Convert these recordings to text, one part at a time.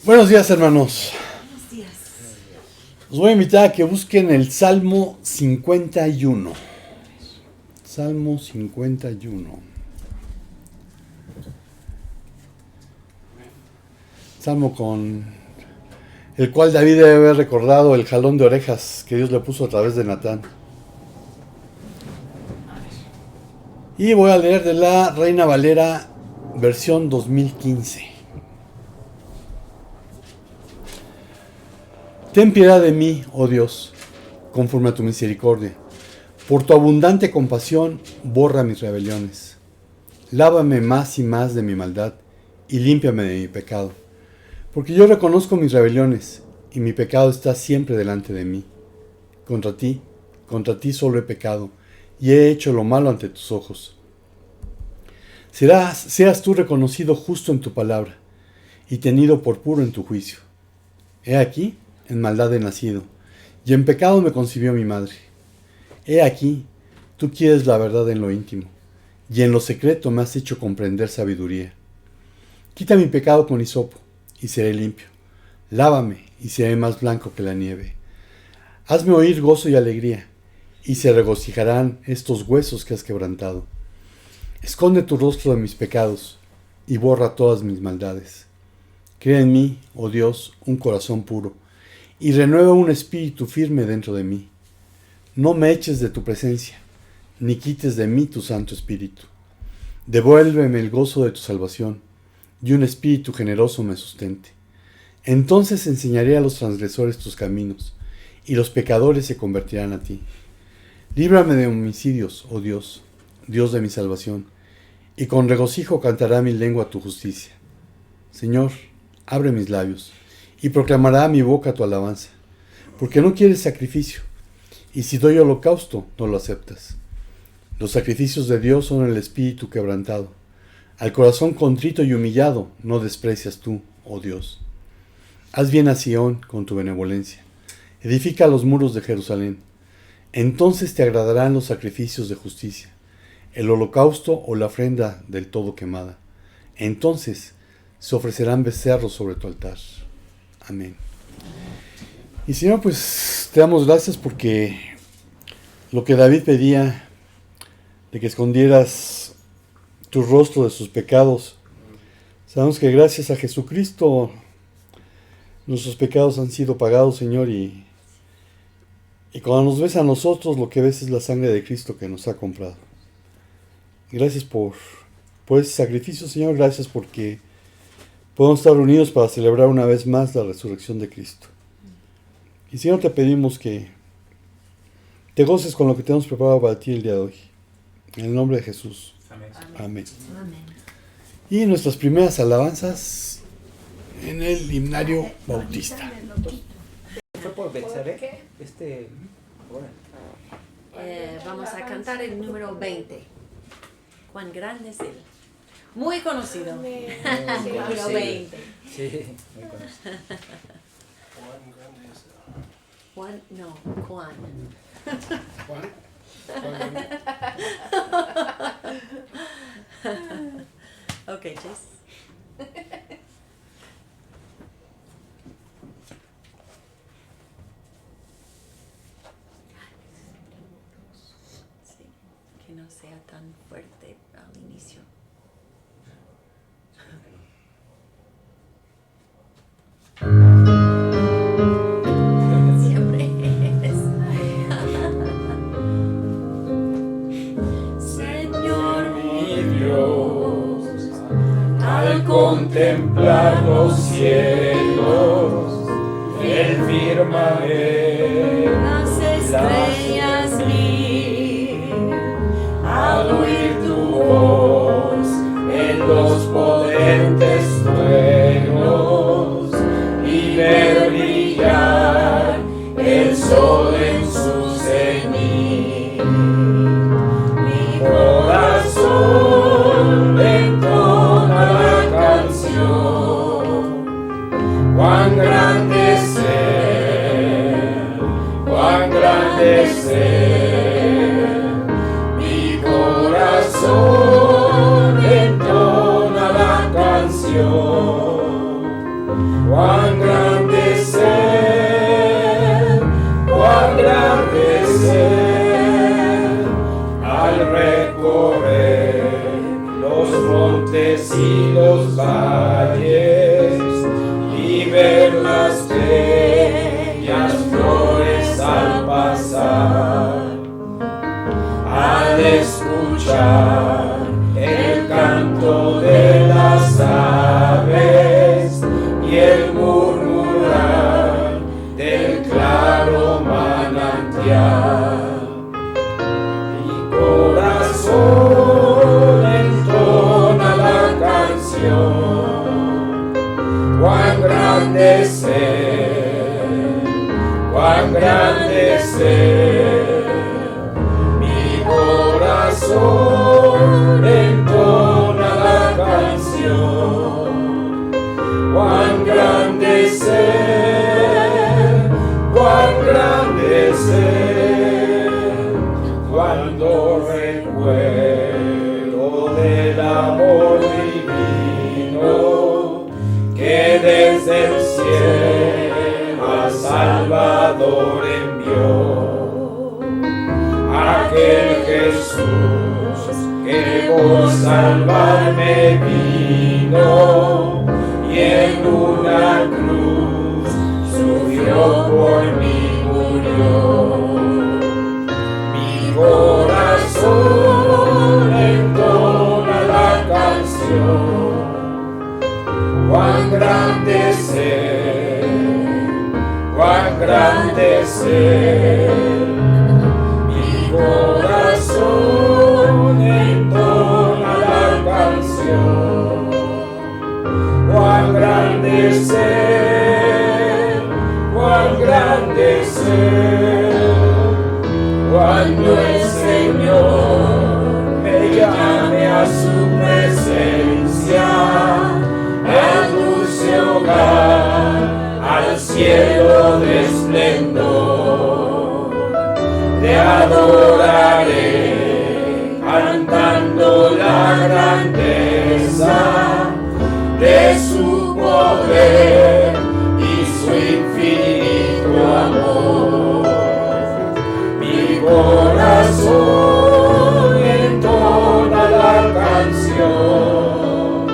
Buenos días, hermanos. Buenos días. Os voy a invitar a que busquen el Salmo 51. Salmo 51. Salmo con el cual David debe haber recordado el jalón de orejas que Dios le puso a través de Natán. Y voy a leer de la Reina Valera, versión 2015. Ten piedad de mí, oh Dios, conforme a tu misericordia. Por tu abundante compasión, borra mis rebeliones. Lávame más y más de mi maldad, y límpiame de mi pecado. Porque yo reconozco mis rebeliones, y mi pecado está siempre delante de mí. Contra ti solo he pecado, y he hecho lo malo ante tus ojos. Seas tú reconocido justo en tu palabra, y tenido por puro en tu juicio. He aquí, en maldad he nacido, y en pecado me concibió mi madre. He aquí, tú quieres la verdad en lo íntimo, y en lo secreto me has hecho comprender sabiduría. Quita mi pecado con hisopo, y seré limpio. Lávame, y seré más blanco que la nieve. Hazme oír gozo y alegría, y se regocijarán estos huesos que has quebrantado. Esconde tu rostro de mis pecados, y borra todas mis maldades. Crea en mí, oh Dios, un corazón puro, y renueva un espíritu firme dentro de mí. No me eches de tu presencia, ni quites de mí tu Santo Espíritu. Devuélveme el gozo de tu salvación, y un espíritu generoso me sustente. Entonces enseñaré a los transgresores tus caminos, y los pecadores se convertirán a ti. Líbrame de homicidios, oh Dios, Dios de mi salvación, y con regocijo cantará mi lengua tu justicia. Señor, abre mis labios, y proclamará mi boca tu alabanza, porque no quieres sacrificio, y si doy holocausto, no lo aceptas. Los sacrificios de Dios son el espíritu quebrantado. Al corazón contrito y humillado no desprecias tú, oh Dios. Haz bien a Sión con tu benevolencia. Edifica los muros de Jerusalén. Entonces te agradarán los sacrificios de justicia, el holocausto o la ofrenda del todo quemada. Entonces se ofrecerán becerros sobre tu altar. Amén. Y Señor, pues te damos gracias porque lo que David pedía, de que escondieras tu rostro de sus pecados, sabemos que gracias a Jesucristo nuestros pecados han sido pagados, Señor, y cuando nos ves a nosotros, lo que ves es la sangre de Cristo que nos ha comprado. Gracias por ese sacrificio, Señor. Gracias porque podemos estar unidos para celebrar una vez más la resurrección de Cristo. Y Señor, te pedimos que te goces con lo que tenemos preparado para ti el día de hoy. En el nombre de Jesús. Amén. Amén. Amén. Y nuestras primeras alabanzas en el himnario bautista. Fue por Betsabé. Vamos a cantar el número 20. Cuán grande es Él. Muy conocido. Número 20. Sí, muy conocido. Juan, no, Juan. Ok, Chase. Sí, que no sea tan fuerte al inicio. Siempre es. Señor Mi Dios, al contemplar los cielos, el firmamento, las estrellas mil, al oír tu voz en los potentes truenos y ver brillar el sol en su cenit. Mi corazón entona la canción. Cuán grande es Él, cuán grande es al recorrer los montes y los valles y ver las bellas flores al pasar, al escuchar el canto de las aves y el murmurar del claro manantial. Mi corazón entona la canción, cuán grande es Él, cuán grande es Él. Mi corazón entona la canción, cuán grande es Él, cuán grande es Él. Cuando recuerdo del amor divino que desde el cielo al Salvador envió, aquel Jesús que por salvarme vino y en una cruz sufrió por mí, murió. Mi corazón entona la canción, cuán grande es Él, cuán grande es Él. Mi corazón entona la canción, cuán grande es Él, cuán grande es Él. Cuando el Señor me llame a su presencia, al dulce hogar, al cielo de esplendor, te adoraré cantando la grandeza de su poder y su infinito amor. Mi corazón entona la canción,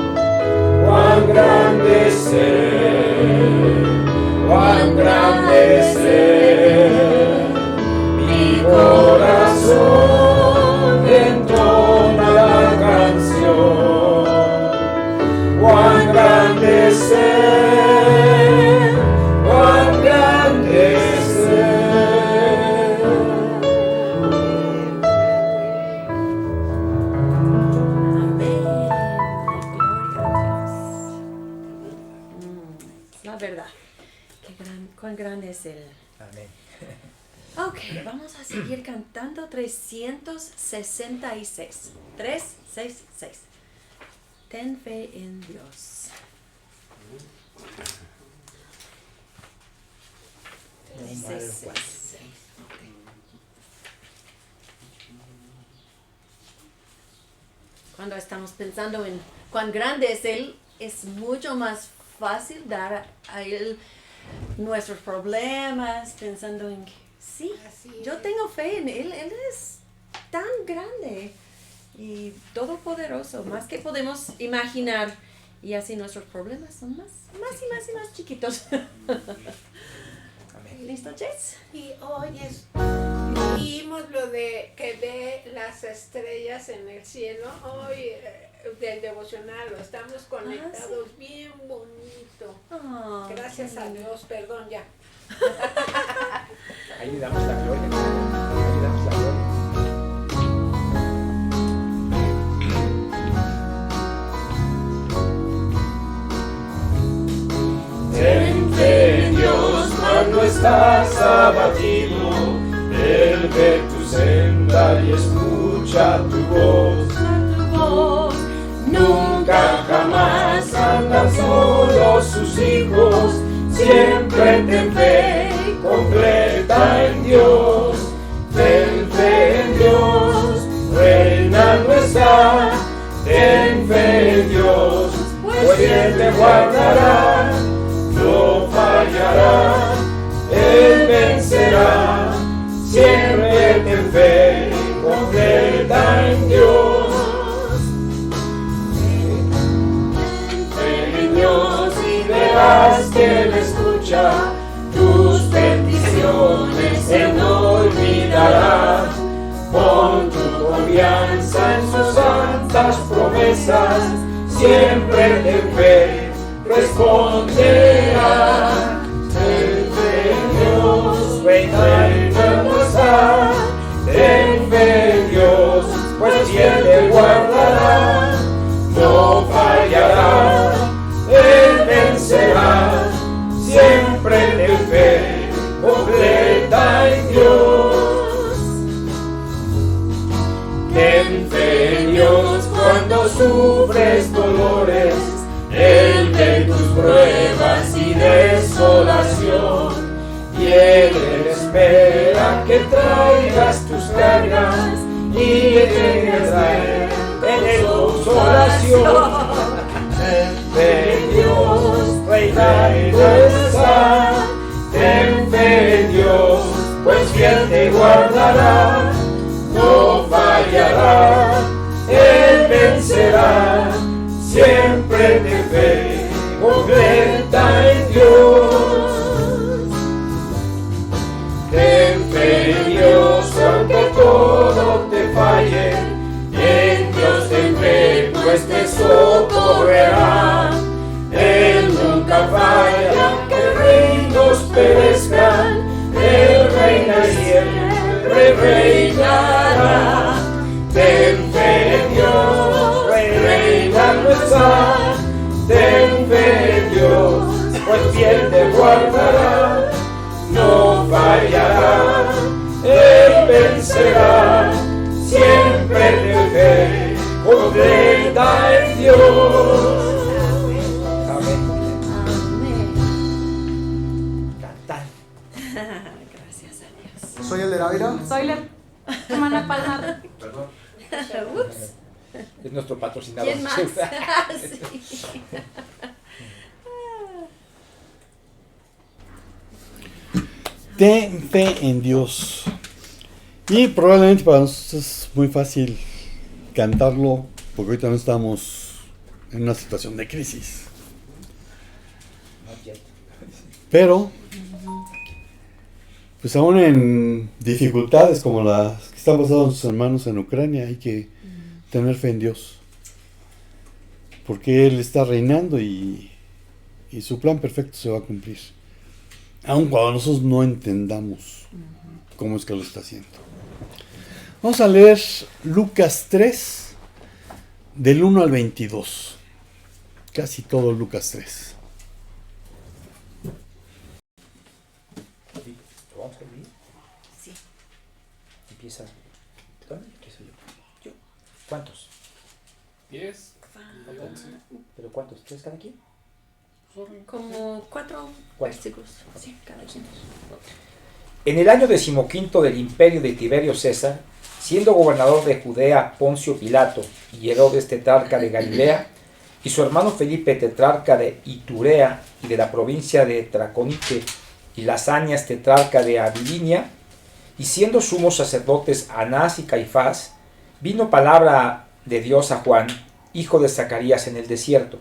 cuán grande es Él, cuán grande es Él. Mi corazón entona la canción, cuán grande es Él, cuán grande es Él. La verdad, cuán grande es Él. Amén. Ok, vamos a seguir cantando 366. 366. Ten fe en Dios. Dice así. Cuando estamos pensando en cuán grande es Él, es mucho más fácil dar a Él nuestros problemas, pensando en que sí, yo tengo fe en Él, Él es tan grande y todopoderoso, más que podemos imaginar, y así nuestros problemas son más chiquitos. Amén. ¿Listo, Jess? Y hoy vimos lo de que ve las estrellas en el cielo. Hoy del devocional lo estamos conectados, bien bonito. Oh, Gracias a Dios, perdón ya. Ahí le damos la gloria. Ahí le damos la gloria. Ten fe en Dios cuando estás abatido, Él ve tu senda y escucha tu voz. Nunca jamás andan solos sus hijos, siempre ten fe completa en Dios. Ten fe en Dios, reinando está. Ten fe en Dios, pues Él te guardará, no fallará, Él vencerá. Siempre ten fe completa escucha, tus peticiones Él no olvidará. Pon tu confianza en sus santas promesas, siempre ten fe, responderá. Ten fe en Dios, reina eterno está. Ten fe en Dios, pues bien te guardará. No fallará, Él vencerá. Siempre ten fe completa en Dios. Ten fe en Dios cuando sufres dolores, Él ve tus pruebas y desolación, y Él espera que traigas tus cargas y tengas en Él consolación. Ten fe en Dios, reina eterna, ten fe en Dios, pues bien te guardará. No fallará, Él vencerá. Siempre ten fe completa en Dios. Ten fe en Dios aunque todo te falle. En Dios ten fe, pues te socorrerá. Él nunca falla, aunque reinos perezcan. Él reina y siempre reinará. Ten fe en Dios, reina nuestra. Ten fe en Dios, pues bien te guardará. No fallará, Él vencerá. Siempre ten fe completa en Dios. Gracias a Dios. Soy el de Ávila. Soy la hermana Palmar. Perdón, Ups. es nuestro patrocinador. ¿Quién más? Sí. Ten fe en Dios. Y probablemente para nosotros es muy fácil cantarlo, porque ahorita no estamos en una situación de crisis. Not yet. Pero, pues aún en dificultades como las que están pasando sus hermanos en Ucrania, hay que tener fe en Dios. Porque Él está reinando y su plan perfecto se va a cumplir. Aun cuando nosotros no entendamos cómo es que lo está haciendo. Vamos a leer Lucas 3, del 1 al 22. Casi todo Lucas 3. ¿Lo vamos a leer? Sí. Empieza. ¿Dónde empiezo yo? ¿Yo? ¿Cuántos? 10. ¿Pero cuántos? ¿3 cada quien? Como 4 versículos. Sí, cada quien. En el año 15 del imperio de Tiberio César, siendo gobernador de Judea Poncio Pilato y Herodes tetrarca de Galilea, y su hermano Felipe tetrarca de Iturea y de la provincia de Traconite, y Lasanias tetrarca de Abilinia, y siendo sumos sacerdotes Anás y Caifás, vino palabra de Dios a Juan, hijo de Zacarías, en el desierto.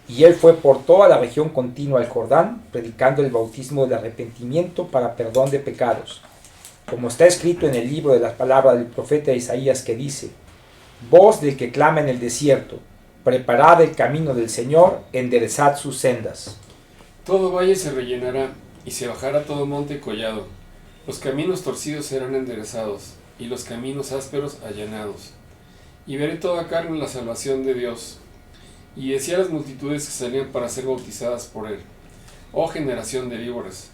Y él fue por toda la región continua al Jordán, predicando el bautismo del arrepentimiento para perdón de pecados, como está escrito en el libro de las palabras del profeta Isaías, que dice: voz del que clama en el desierto, preparad el camino del Señor, enderezad sus sendas. Todo valle se rellenará, y se bajará todo monte y collado. Los caminos torcidos serán enderezados, y los caminos ásperos allanados. Y veré toda carne la salvación de Dios. Y decía a las multitudes que salían para ser bautizadas por él: oh generación de víboras,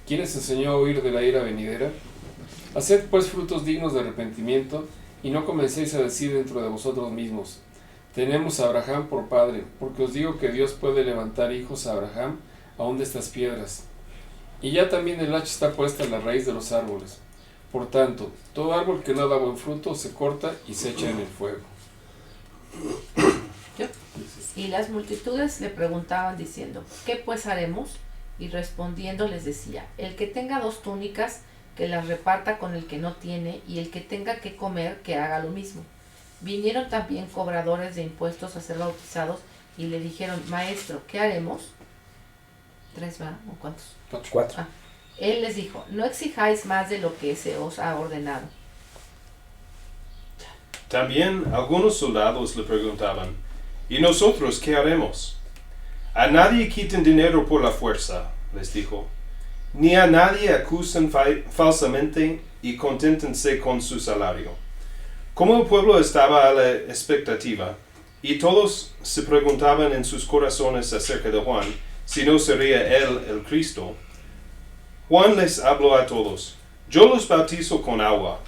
¿quién les enseñó a huir de la ira venidera? Haced pues frutos dignos de arrepentimiento, y no comencéis a decir dentro de vosotros mismos: tenemos a Abraham por padre, porque os digo que Dios puede levantar hijos a Abraham aún de estas piedras. Y ya también el hacha está puesta en la raíz de los árboles. Por tanto, todo árbol que no da buen fruto se corta y se echa en el fuego. Y las multitudes le preguntaban diciendo: ¿qué pues haremos? Y respondiendo les decía: el que tenga 2 túnicas, que las reparta con el que no tiene, y el que tenga que comer, que haga lo mismo. Vinieron también cobradores de impuestos a ser bautizados, y le dijeron: Maestro, ¿qué haremos? 3, ¿va? ¿O cuántos? 4. Ah, él les dijo, no exijáis más de lo que se os ha ordenado. También algunos soldados le preguntaban, ¿y nosotros qué haremos? A nadie quiten dinero por la fuerza, les dijo, ni a nadie acusen falsamente y conténtense con su salario. Como el pueblo estaba a la expectativa, y todos se preguntaban en sus corazones acerca de Juan, si no sería él el Cristo, Juan les habló a todos, yo los bautizo con agua,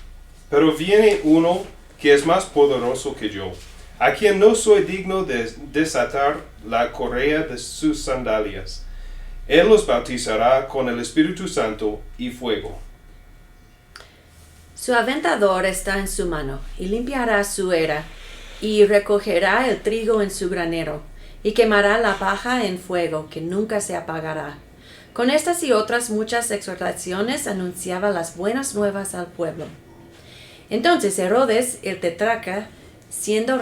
pero viene uno que es más poderoso que yo, a quien no soy digno de desatar la correa de sus sandalias. Él los bautizará con el Espíritu Santo y fuego. Su aventador está en su mano, y limpiará su era, y recogerá el trigo en su granero, y quemará la paja en fuego, que nunca se apagará. Con estas y otras muchas exhortaciones anunciaba las buenas nuevas al pueblo. Entonces Herodes, el tetrarca, siendo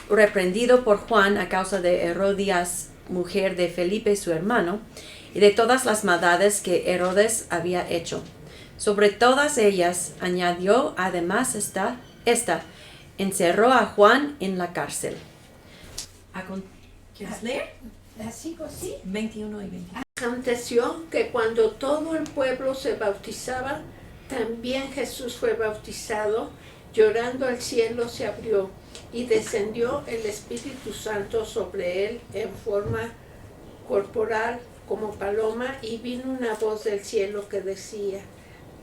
reprendido por Juan a causa de Herodías, mujer de Felipe su hermano, y de todas las maldades que Herodes había hecho, sobre todas ellas añadió además esta, encerró a Juan en la cárcel. ¿Quieres leer? Así, sí. 21 y 22. Aconteció que cuando todo el pueblo se bautizaba, también Jesús fue bautizado. Llorando al cielo se abrió y descendió el Espíritu Santo sobre él en forma corporal como paloma, y vino una voz del cielo que decía,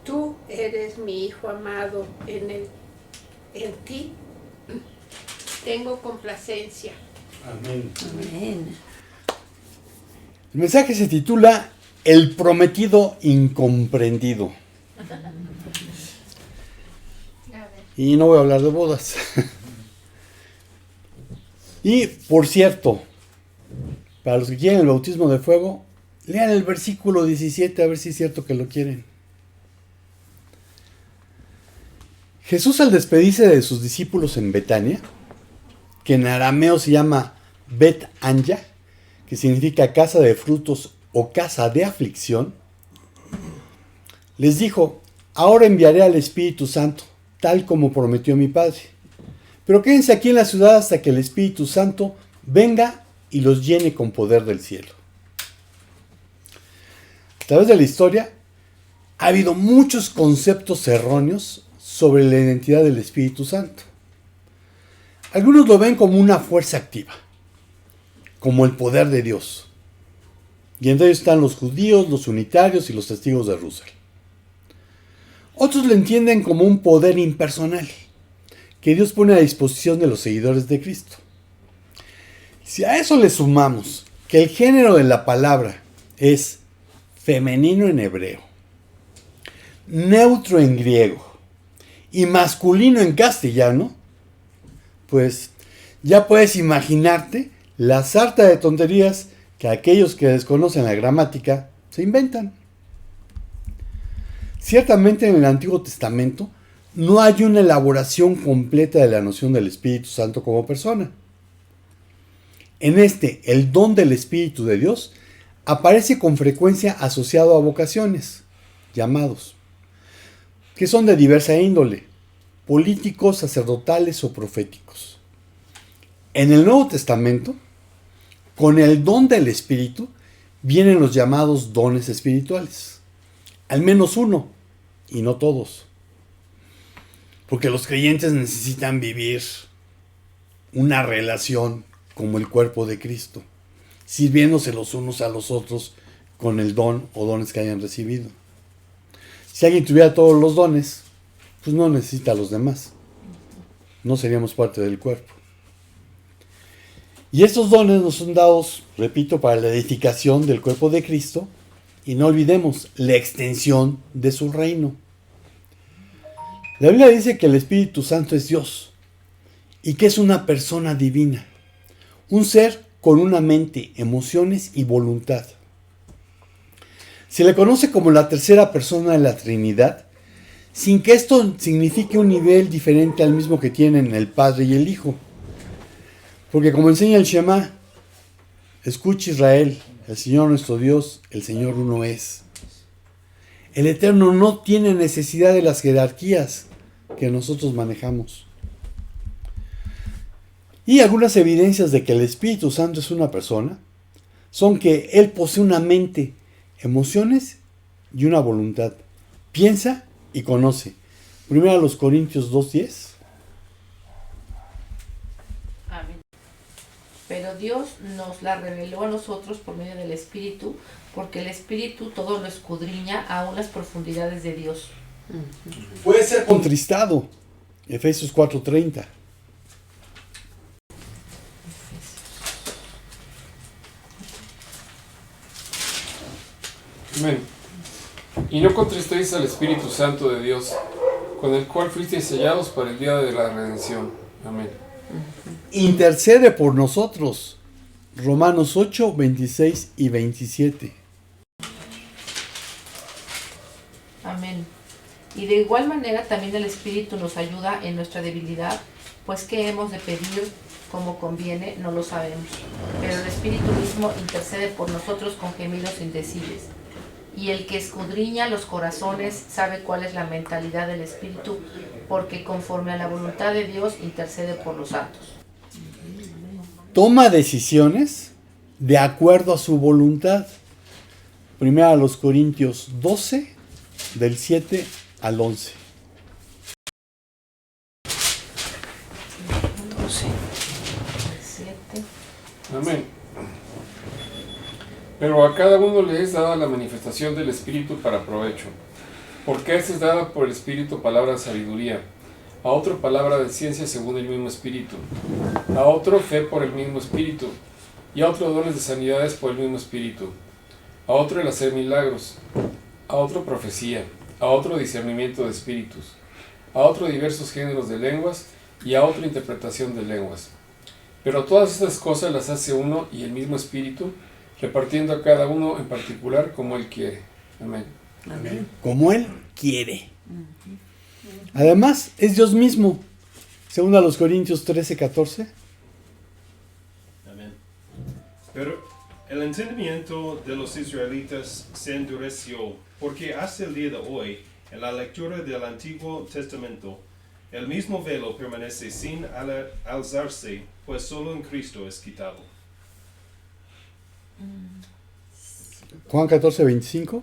tú eres mi Hijo amado, en ti tengo complacencia. Amén. Amén. El mensaje se titula El prometido incomprendido. Y no voy a hablar de bodas. Y, por cierto, para los que quieren el bautismo de fuego, lean el versículo 17 a ver si es cierto que lo quieren. Jesús, al despedirse de sus discípulos en Betania, que en arameo se llama Bet Anya, que significa casa de frutos o casa de aflicción, les dijo, ahora enviaré al Espíritu Santo, tal como prometió mi Padre. Pero quédense aquí en la ciudad hasta que el Espíritu Santo venga y los llene con poder del cielo. A través de la historia ha habido muchos conceptos erróneos sobre la identidad del Espíritu Santo. Algunos lo ven como una fuerza activa, como el poder de Dios. Y entre ellos están los judíos, los unitarios y los testigos de Russell. Otros lo entienden como un poder impersonal, que Dios pone a disposición de los seguidores de Cristo. Si a eso le sumamos que el género de la palabra es femenino en hebreo, neutro en griego y masculino en castellano, pues ya puedes imaginarte la sarta de tonterías que aquellos que desconocen la gramática se inventan. Ciertamente en el Antiguo Testamento no hay una elaboración completa de la noción del Espíritu Santo como persona. En el don del Espíritu de Dios aparece con frecuencia asociado a vocaciones, llamados, que son de diversa índole, políticos, sacerdotales o proféticos. En el Nuevo Testamento, con el don del Espíritu, vienen los llamados dones espirituales. Al menos uno, y no todos. Porque los creyentes necesitan vivir una relación como el cuerpo de Cristo, sirviéndose los unos a los otros con el don o dones que hayan recibido. Si alguien tuviera todos los dones, pues no necesita a los demás. No seríamos parte del cuerpo. Y estos dones nos son dados, repito, para la edificación del cuerpo de Cristo, y no olvidemos la extensión de su reino. La Biblia dice que el Espíritu Santo es Dios y que es una persona divina, un ser con una mente, emociones y voluntad. Se le conoce como la tercera persona de la Trinidad, sin que esto signifique un nivel diferente al mismo que tienen el Padre y el Hijo. Porque como enseña el Shema, escucha Israel, El Señor nuestro Dios, el Señor uno es. El Eterno no tiene necesidad de las jerarquías que nosotros manejamos. Y algunas evidencias de que el Espíritu Santo es una persona son que Él posee una mente, emociones y una voluntad. Piensa y conoce. Primero a los Corintios 2:10. Amén. Pero Dios nos la reveló a nosotros por medio del Espíritu, porque el Espíritu todo lo escudriña, aún las profundidades de Dios. Puede ser contristado. Efesios 4:30. Amén. Y no contristéis al Espíritu Santo de Dios, con el cual fuisteis sellados para el día de la redención. Amén. Intercede por nosotros. Romanos 8, 26 y 27. Amén. Y de igual manera también el Espíritu nos ayuda en nuestra debilidad, pues que hemos de pedir como conviene, no lo sabemos. Pero el Espíritu mismo intercede por nosotros con gemidos indecibles. Y el que escudriña los corazones sabe cuál es la mentalidad del Espíritu, porque conforme a la voluntad de Dios intercede por los santos. Toma decisiones de acuerdo a su voluntad. Primero a los Corintios 12, del 7 al 11. Amén. Pero a cada uno le es dada la manifestación del Espíritu para provecho. Porque esta es dada por el Espíritu palabra de sabiduría, a otro palabra de ciencia según el mismo Espíritu, a otro fe por el mismo Espíritu, y a otro dones de sanidades por el mismo Espíritu, a otro el hacer milagros, a otro profecía, a otro discernimiento de espíritus, a otro diversos géneros de lenguas, y a otro interpretación de lenguas. Pero todas estas cosas las hace uno y el mismo Espíritu, repartiendo a cada uno en particular como Él quiere. Amén. Amén. Como Él quiere. Además, es Dios mismo. Según a los Corintios 13, 14. Amén. Pero el entendimiento de los israelitas se endureció, porque hasta el día de hoy, en la lectura del Antiguo Testamento, el mismo velo permanece sin alzarse, pues solo en Cristo es quitado. Juan 14, 25.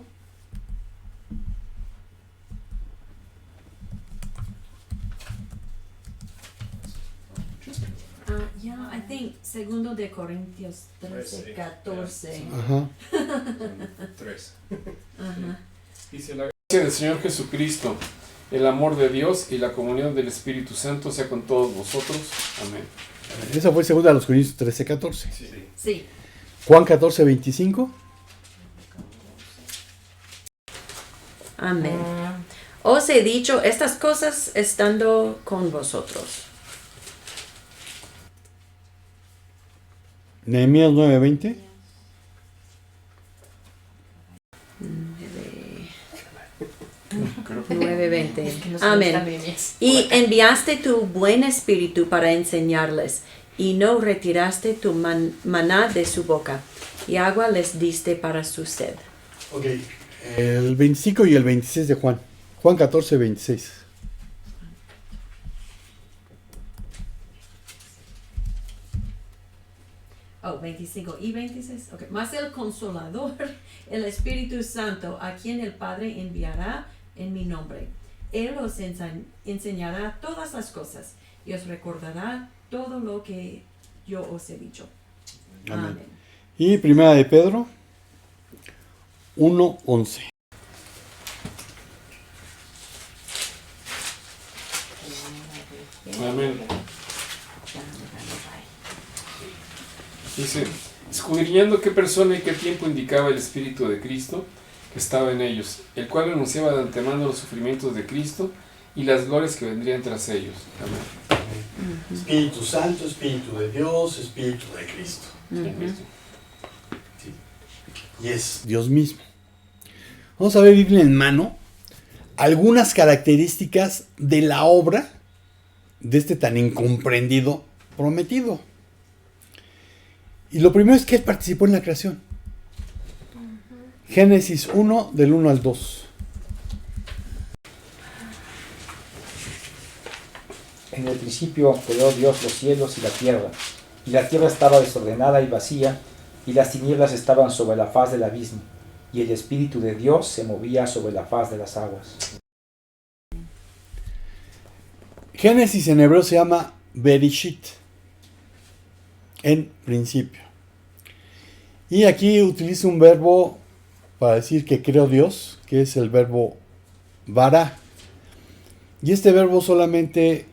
I think segundo de Corintios 13, 14. Ajá. 3. Ajá. Dice: la gracia del Señor Jesucristo, el amor de Dios y la comunión del Espíritu Santo sea con todos vosotros. Amén. Esa fue segunda a los Corintios 13, 14. Sí. Juan 14, 25. Amén. Os he dicho estas cosas estando con vosotros. Nehemías 9, 20. 9:20. Es que no se me están Amén. bien. Y enviaste tu buen espíritu para enseñarles, y no retiraste tu maná de su boca, y agua les diste para su sed. Ok. El 25 y el 26 de Juan. Juan 14, 26. Oh, 25 y 26. Okay. Mas el Consolador, el Espíritu Santo, a quien el Padre enviará en mi nombre, Él os enseñará todas las cosas y os recordará todo lo que yo os he dicho. Amén. Amén. Y primera de Pedro 1, 11. Amén. Dice: escudriñando qué persona y qué tiempo indicaba el Espíritu de Cristo que estaba en ellos, el cual anunciaba de antemano los sufrimientos de Cristo y las glorias que vendrían tras ellos. Amén. Espíritu Santo, Espíritu de Dios, Espíritu de Cristo. Y es Dios mismo. Vamos a ver Biblia en mano algunas características de la obra de este tan incomprendido prometido. Y lo primero es que Él participó en la creación. Génesis 1, del 1 al 2. En el principio creó Dios los cielos y la tierra estaba desordenada y vacía, y las tinieblas estaban sobre la faz del abismo, y el Espíritu de Dios se movía sobre la faz de las aguas. Génesis en hebreo se llama Bereshit, en principio. Y aquí utiliza un verbo para decir que creó Dios, que es el verbo bara. Y este verbo solamente,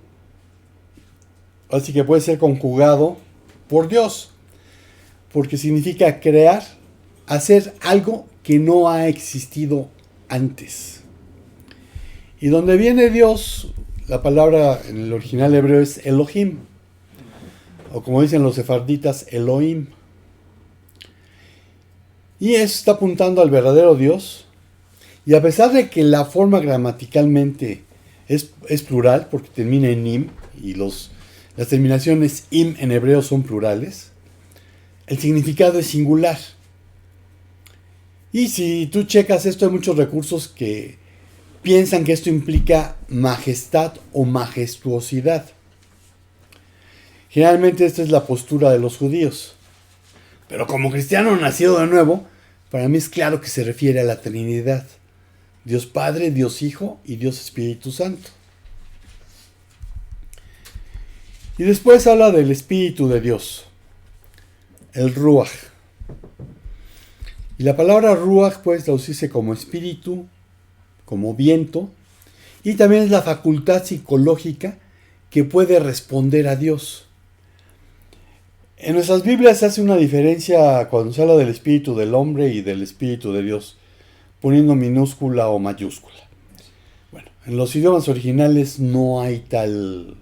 así que puede ser conjugado por Dios, porque significa crear, hacer algo que no ha existido antes. Y donde viene Dios, la palabra en el original hebreo es Elohim, o como dicen los sefarditas, Elohim. Y eso está apuntando al verdadero Dios. Y a pesar de que la forma gramaticalmente es plural, porque termina en im, y las terminaciones im en hebreo son plurales, el significado es singular. Y si tú checas esto, hay muchos recursos que piensan que esto implica majestad o majestuosidad. Generalmente esta es la postura de los judíos. Pero como cristiano nacido de nuevo, para mí es claro que se refiere a la Trinidad. Dios Padre, Dios Hijo y Dios Espíritu Santo. Y después habla del Espíritu de Dios, el Ruach. Y la palabra Ruach puede traducirse como espíritu, como viento, y también es la facultad psicológica que puede responder a Dios. En nuestras Biblias se hace una diferencia cuando se habla del espíritu del hombre y del espíritu de Dios, poniendo minúscula o mayúscula. Bueno, en los idiomas originales no hay tal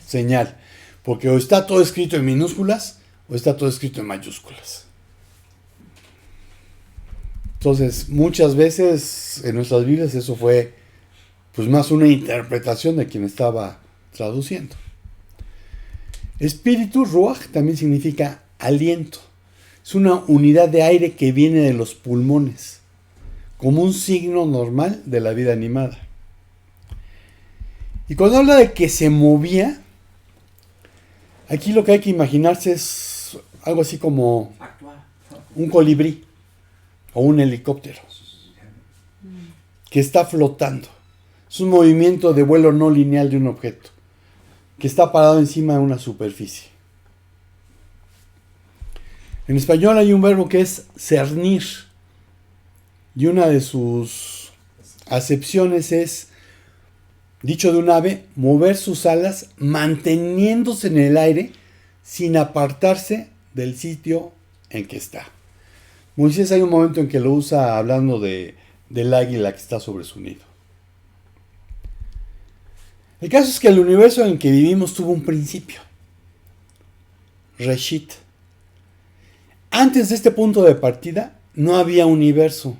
señal, porque o está todo escrito en minúsculas o está todo escrito en mayúsculas. Entonces, muchas veces en nuestras Biblias eso fue pues más una interpretación de quien estaba traduciendo. Espíritu, Ruach, también significa aliento. Es una unidad de aire que viene de los pulmones, como un signo normal de la vida animada. Y cuando habla de que se movía, aquí lo que hay que imaginarse es algo así como un colibrí o un helicóptero que está flotando. Es un movimiento de vuelo no lineal de un objeto que está parado encima de una superficie. En español hay un verbo que es cernir, y una de sus acepciones es, dicho de un ave, mover sus alas manteniéndose en el aire sin apartarse del sitio en que está. Moisés hay un momento en que lo usa hablando del águila que está sobre su nido. El caso es que el universo en el que vivimos tuvo un principio. Reshit. Antes de este punto de partida no había universo.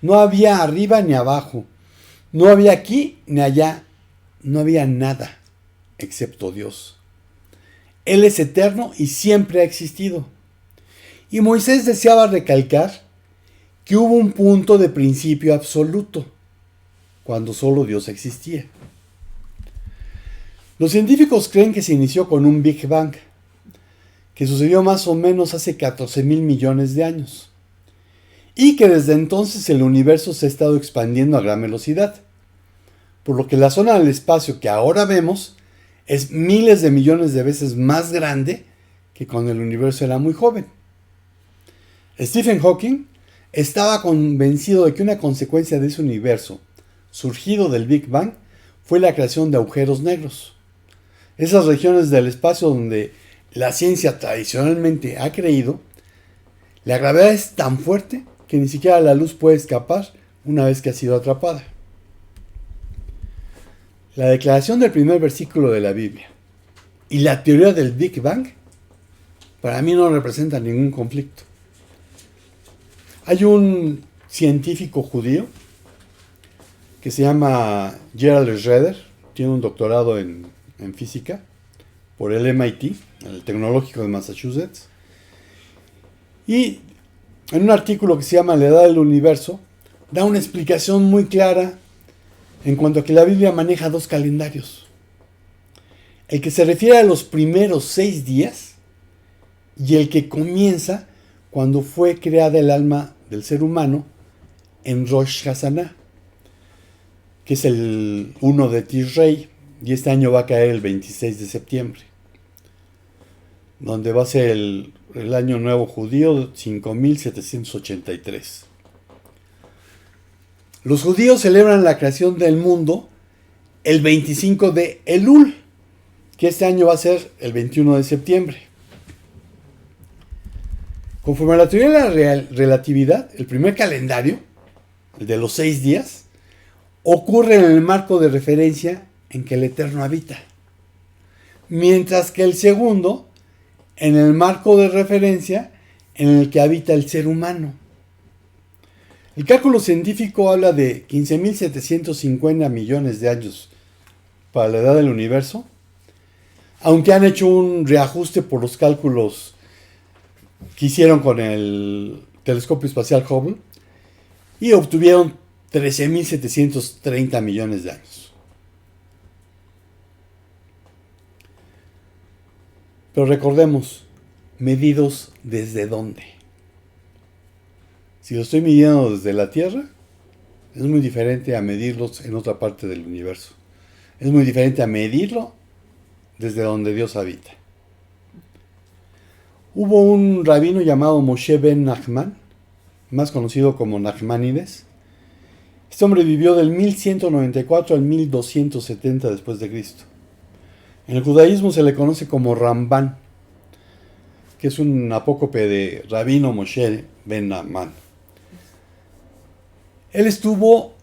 No había arriba ni abajo. No había aquí ni allá. No había nada excepto Dios. Él es eterno y siempre ha existido. Y Moisés deseaba recalcar que hubo un punto de principio absoluto, cuando solo Dios existía. Los científicos creen que se inició con un Big Bang, que sucedió más o menos hace 14,000 millones de años, y que desde entonces el universo se ha estado expandiendo a gran velocidad, por lo que la zona del espacio que ahora vemos es miles de millones de veces más grande que cuando el universo era muy joven. Stephen Hawking estaba convencido de que una consecuencia de ese universo, surgido del Big Bang, fue la creación de agujeros negros. Esas regiones del espacio donde la ciencia tradicionalmente ha creído, la gravedad es tan fuerte que ni siquiera la luz puede escapar una vez que ha sido atrapada. La declaración del primer versículo de la Biblia y la teoría del Big Bang para mí no representan ningún conflicto. Hay un científico judío que se llama Gerald Schroeder, tiene un doctorado en física por el MIT, el Tecnológico de Massachusetts, y en un artículo que se llama La Edad del Universo, da una explicación muy clara en cuanto a que la Biblia maneja 2 calendarios. El que se refiere a los primeros 6 días y el que comienza cuando fue creada el alma del ser humano en Rosh Hashanah, que es el 1 de Tishrei, y este año va a caer el 26 de septiembre, donde va a ser el año nuevo judío 5783. Los judíos celebran la creación del mundo el 25 de Elul, que este año va a ser el 21 de septiembre. Conforme a la teoría de la relatividad, el primer calendario, el de los 6 días, ocurre en el marco de referencia en que el Eterno habita, mientras que el segundo, en el marco de referencia en el que habita el ser humano. El cálculo científico habla de 15.750 millones de años para la edad del universo, aunque han hecho un reajuste por los cálculos que hicieron con el telescopio espacial Hubble y obtuvieron 13.730 millones de años. Pero recordemos, medidos desde dónde. Si lo estoy midiendo desde la Tierra, es muy diferente a medirlos en otra parte del universo. Es muy diferente a medirlo desde donde Dios habita. Hubo un rabino llamado Moshe ben Nachman, más conocido como Nachmanides. Este hombre vivió del 1194 al 1270 después de Cristo. En el judaísmo se le conoce como Ramban, que es un apócope de Rabino Moshe ben Nachman. Él estuvo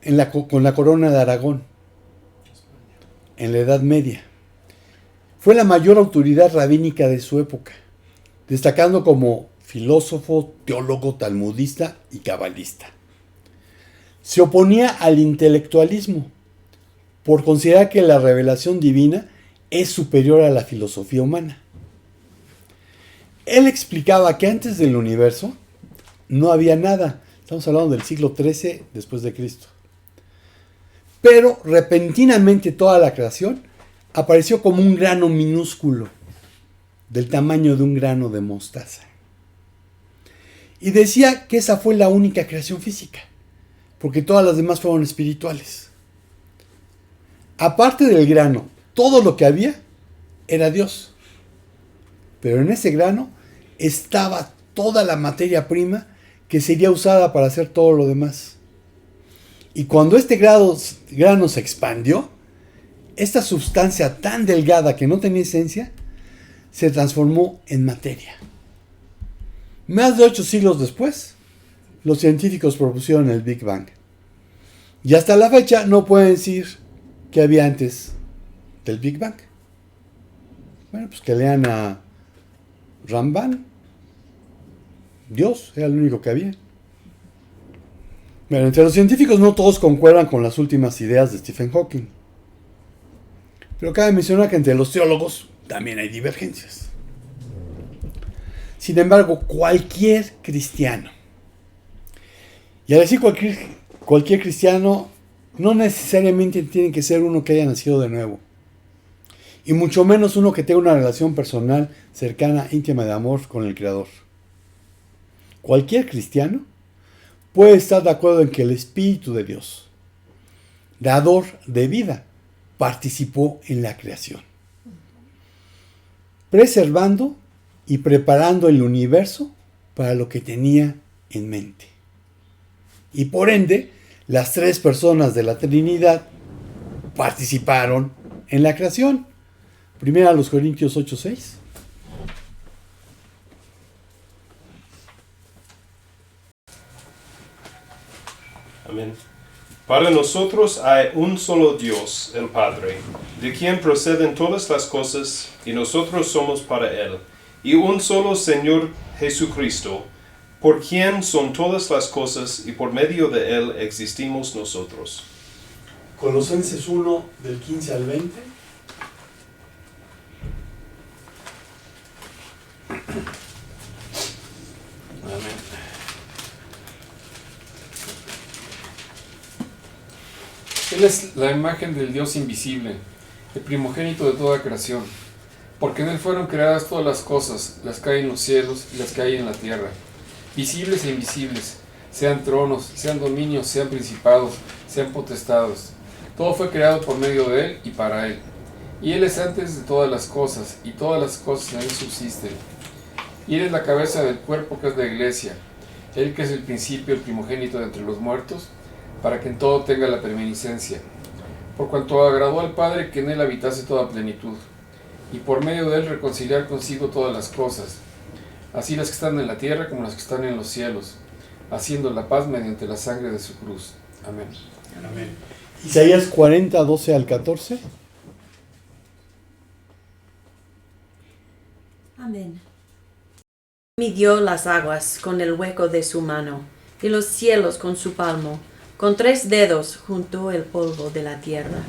con la corona de Aragón en la Edad Media. Fue la mayor autoridad rabínica de su época, destacando como filósofo, teólogo, talmudista y cabalista. Se oponía al intelectualismo por considerar que la revelación divina es superior a la filosofía humana. Él explicaba que antes del universo no había nada. Estamos hablando del siglo XIII después de Cristo. Pero repentinamente toda la creación apareció como un grano minúsculo, del tamaño de un grano de mostaza. Y decía que esa fue la única creación física, porque todas las demás fueron espirituales. Aparte del grano, todo lo que había era Dios. Pero en ese grano estaba toda la materia prima que sería usada para hacer todo lo demás. Y cuando este grano se expandió, esta sustancia tan delgada que no tenía esencia, se transformó en materia. Más de 8 siglos después, los científicos propusieron el Big Bang. Y hasta la fecha no pueden decir qué había antes del Big Bang. Bueno, pues que lean a Ramban. Dios era el único que había. Bueno, entre los científicos no todos concuerdan con las últimas ideas de Stephen Hawking. Pero cabe mencionar que entre los teólogos también hay divergencias. Sin embargo, cualquier cristiano, y al decir cualquier cristiano, no necesariamente tiene que ser uno que haya nacido de nuevo, y mucho menos uno que tenga una relación personal, cercana, íntima de amor con el Creador. Cualquier cristiano puede estar de acuerdo en que el Espíritu de Dios, dador de vida, participó en la creación, preservando y preparando el universo para lo que tenía en mente. Y por ende, las 3 personas de la Trinidad participaron en la creación. Primero a los Corintios 8:6. Amén. Para nosotros hay un solo Dios, el Padre, de quien proceden todas las cosas, y nosotros somos para Él, y un solo Señor Jesucristo, por quien son todas las cosas, y por medio de Él existimos nosotros. Colosenses 1, del 15 al 20. Amén. Él es la imagen del Dios invisible, el primogénito de toda creación, porque en Él fueron creadas todas las cosas, las que hay en los cielos y las que hay en la tierra, visibles e invisibles, sean tronos, sean dominios, sean principados, sean potestados. Todo fue creado por medio de Él y para Él. Y Él es antes de todas las cosas, y todas las cosas en Él subsisten. Y Él es la cabeza del cuerpo que es la iglesia, Él que es el principio, el primogénito de entre los muertos, para que en todo tenga la preeminencia. Por cuanto agradó al Padre que en Él habitase toda plenitud, y por medio de Él reconciliar consigo todas las cosas, así las que están en la tierra como las que están en los cielos, haciendo la paz mediante la sangre de su cruz. Amén. Amén. Isaías 40, 12 al 14. Amén. Midió las aguas con el hueco de su mano, y los cielos con su palmo. Con 3 dedos juntó el polvo de la tierra,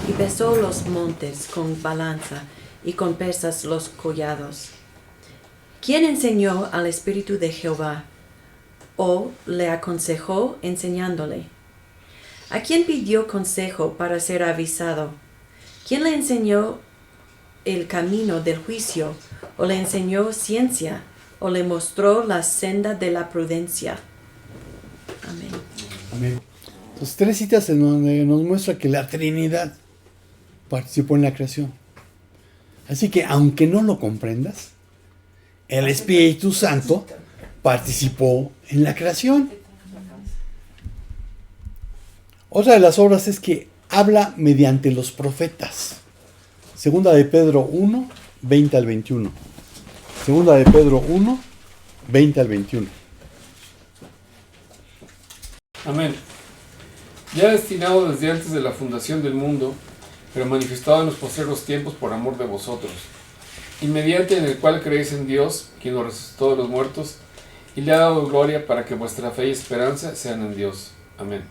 y pesó los montes con balanza, y con pesas los collados. ¿Quién enseñó al Espíritu de Jehová, o le aconsejó enseñándole? ¿A quién pidió consejo para ser avisado? ¿Quién le enseñó el camino del juicio, o le enseñó ciencia, o le mostró la senda de la prudencia? Amén. Amén. Entonces, 3 citas en donde nos muestra que la Trinidad participó en la creación. Así que, aunque no lo comprendas, el Espíritu Santo participó en la creación. Otra de las obras es que habla mediante los profetas. Segunda de Pedro 1, 20 al 21. Segunda de Pedro 1, 20 al 21. Amén. Ya destinado desde antes de la fundación del mundo, pero manifestado en los postreros tiempos por amor de vosotros, y mediante en el cual creéis en Dios, quien lo resucitó de los muertos, y le ha dado gloria para que vuestra fe y esperanza sean en Dios. Amén.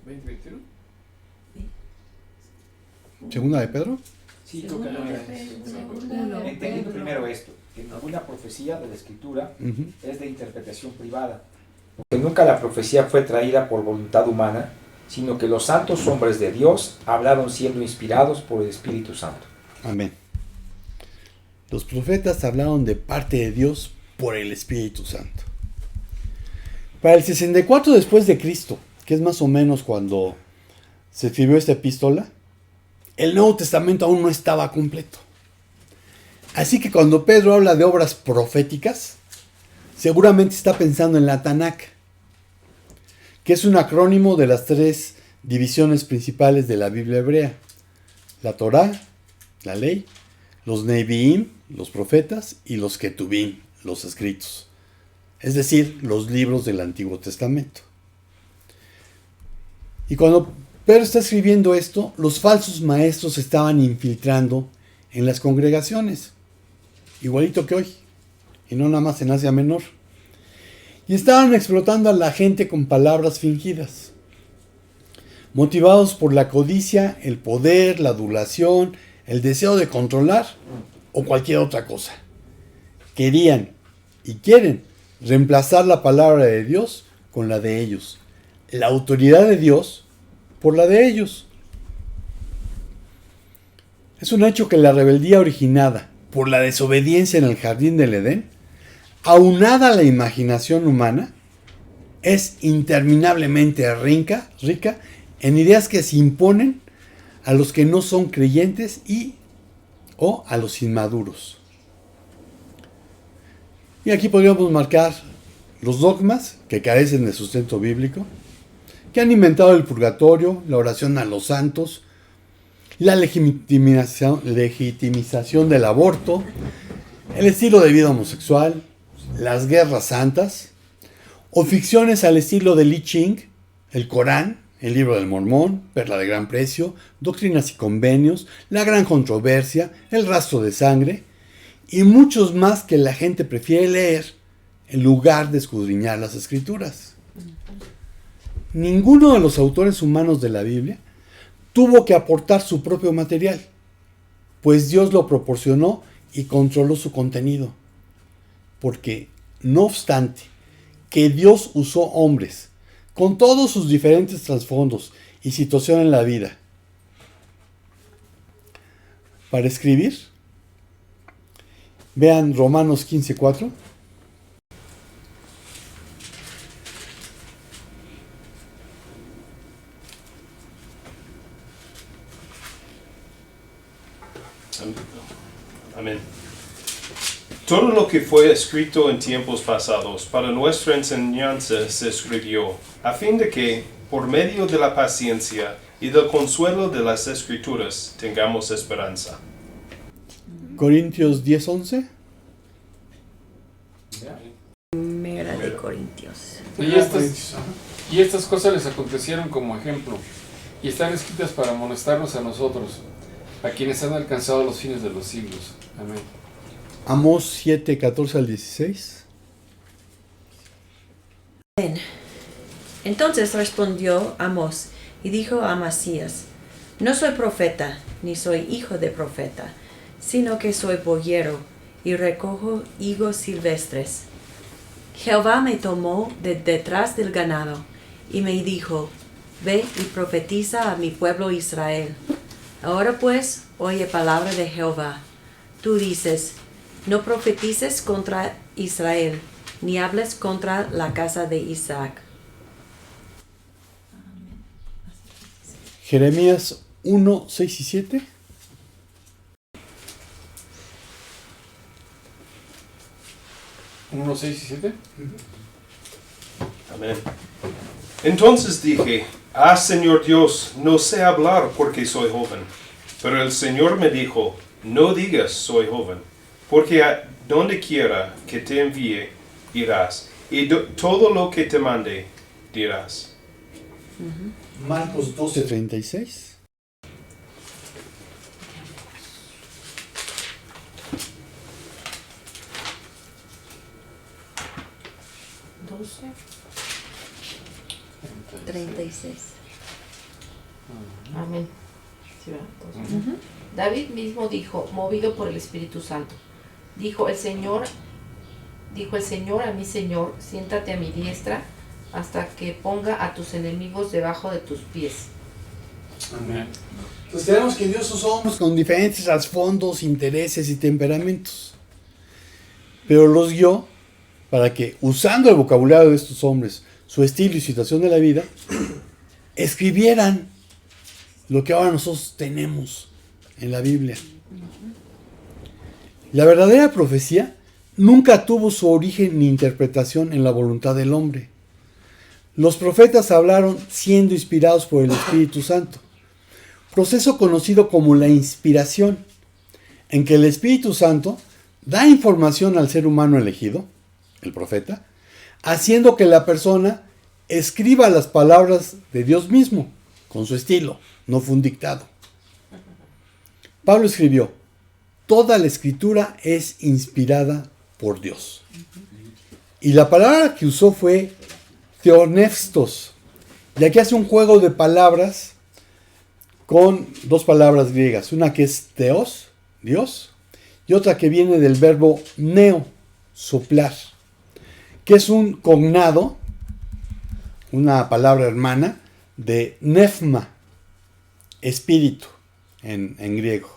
20:21. Segunda de Pedro. Sí, creo que no era eso. Entendiendo primero esto, que ninguna profecía de la Escritura es de interpretación privada, porque nunca la profecía fue traída por voluntad humana, sino que los santos hombres de Dios hablaron siendo inspirados por el Espíritu Santo. Amén. Los profetas hablaron de parte de Dios por el Espíritu Santo. Para el 64 después de Cristo, que es más o menos cuando se escribió esta epístola, el Nuevo Testamento aún no estaba completo. Así que cuando Pedro habla de obras proféticas, seguramente está pensando en la Tanakh, que es un acrónimo de las 3 divisiones principales de la Biblia hebrea: la Torá, la ley, los Nevi'im, los profetas, y los Ketubim, los escritos, es decir, los libros del Antiguo Testamento. Y cuando Pedro está escribiendo esto, los falsos maestros se estaban infiltrando en las congregaciones, igualito que hoy, y no nada más en Asia Menor. Y estaban explotando a la gente con palabras fingidas, motivados por la codicia, el poder, la adulación, el deseo de controlar o cualquier otra cosa. Querían y quieren reemplazar la palabra de Dios con la de ellos, la autoridad de Dios por la de ellos. Es un hecho que la rebeldía originada por la desobediencia en el jardín del Edén, aunada a la imaginación humana, es interminablemente rica en ideas que se imponen a los que no son creyentes o a los inmaduros. Y aquí podríamos marcar los dogmas que carecen de sustento bíblico, que han inventado el purgatorio, la oración a los santos, la legitimización del aborto, el estilo de vida homosexual, las guerras santas, o ficciones al estilo de Li Ching, el Corán, el libro del Mormón, Perla de Gran Precio, Doctrinas y Convenios, La Gran Controversia, El Rastro de Sangre, y muchos más que la gente prefiere leer en lugar de escudriñar las Escrituras. Ninguno de los autores humanos de la Biblia tuvo que aportar su propio material, pues Dios lo proporcionó y controló su contenido. Porque, no obstante, que Dios usó hombres con todos sus diferentes trasfondos y situación en la vida. Para escribir, vean Romanos 15:4. Amén. Todo lo que fue escrito en tiempos pasados para nuestra enseñanza se escribió, a fin de que, por medio de la paciencia y del consuelo de las Escrituras, tengamos esperanza. Corintios 10:11. Primera de Corintios. Y estas cosas les acontecieron como ejemplo, y están escritas para amonestarnos a nosotros, a quienes han alcanzado los fines de los siglos. Amén. Amós 7:14 al 16. Entonces respondió Amós y dijo a Amasías: No soy profeta, ni soy hijo de profeta, sino que soy boyero y recojo higos silvestres. Jehová me tomó de detrás del ganado y me dijo: Ve y profetiza a mi pueblo Israel. Ahora pues, oye palabra de Jehová. Tú dices: No profetices contra Israel, ni hables contra la casa de Isaac. Jeremías 1:6 y 7. ¿1, 6 y 7? Amén. Entonces dije, Señor Dios, no sé hablar porque soy joven. Pero el Señor me dijo, no digas soy joven, porque a donde quiera que te envíe, irás, y todo lo que te mande, dirás. Marcos 12:36. ¿12? 36. Amén. Sí, ¿verdad? Entonces, David mismo dijo, movido por el Espíritu Santo, dijo el Señor a mi Señor, siéntate a mi diestra hasta que ponga a tus enemigos debajo de tus pies. Amén. Pues tenemos que Dios usó hombres con diferentes trasfondos, intereses y temperamentos, pero los guió para que, usando el vocabulario de estos hombres, su estilo y situación de la vida, escribieran lo que ahora nosotros tenemos en la Biblia. La verdadera profecía nunca tuvo su origen ni interpretación en la voluntad del hombre. Los profetas hablaron siendo inspirados por el Espíritu Santo, proceso conocido como la inspiración, en que el Espíritu Santo da información al ser humano elegido, el profeta, haciendo que la persona escriba las palabras de Dios mismo, con su estilo, no fue un dictado. Pablo escribió, toda la escritura es inspirada por Dios. Y la palabra que usó fue theopneustos, ya que hace un juego de palabras con dos palabras griegas, una que es theos, Dios, y otra que viene del verbo neo, soplar, que es un cognado, una palabra hermana, de nefma, espíritu, en griego.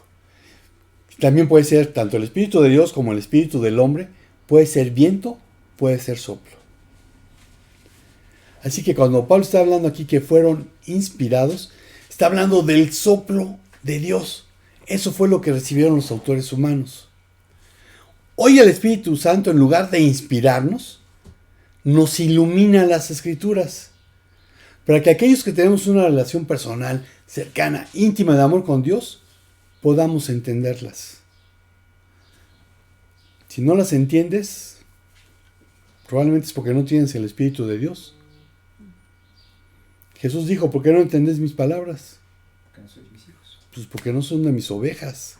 También puede ser tanto el espíritu de Dios como el espíritu del hombre, puede ser viento, puede ser soplo. Así que cuando Pablo está hablando aquí que fueron inspirados, está hablando del soplo de Dios. Eso fue lo que recibieron los autores humanos. Hoy el Espíritu Santo, en lugar de inspirarnos, nos ilumina las Escrituras, para que aquellos que tenemos una relación personal, cercana, íntima de amor con Dios, podamos entenderlas. Si no las entiendes, probablemente es porque no tienes el Espíritu de Dios. Jesús dijo, ¿por qué no entendés mis palabras? Porque no sois mis hijos. Pues porque no son de mis ovejas.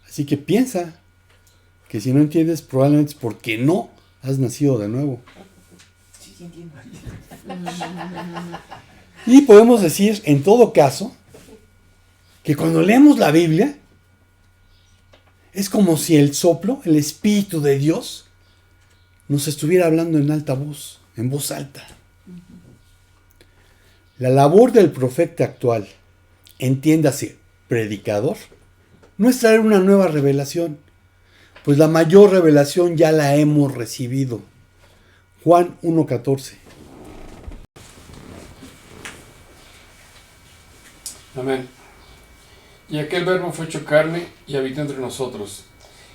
Así que piensa que si no entiendes, probablemente es porque no has nacido de nuevo. Sí, entiendo. Y podemos decir, en todo caso, que cuando leemos la Biblia, es como si el soplo, el Espíritu de Dios, nos estuviera hablando en alta voz, en voz alta. La labor del profeta actual, entiéndase, predicador, no es traer una nueva revelación, pues la mayor revelación ya la hemos recibido. Juan 1:14. Amén. Y aquel verbo fue hecho carne y habitó entre nosotros,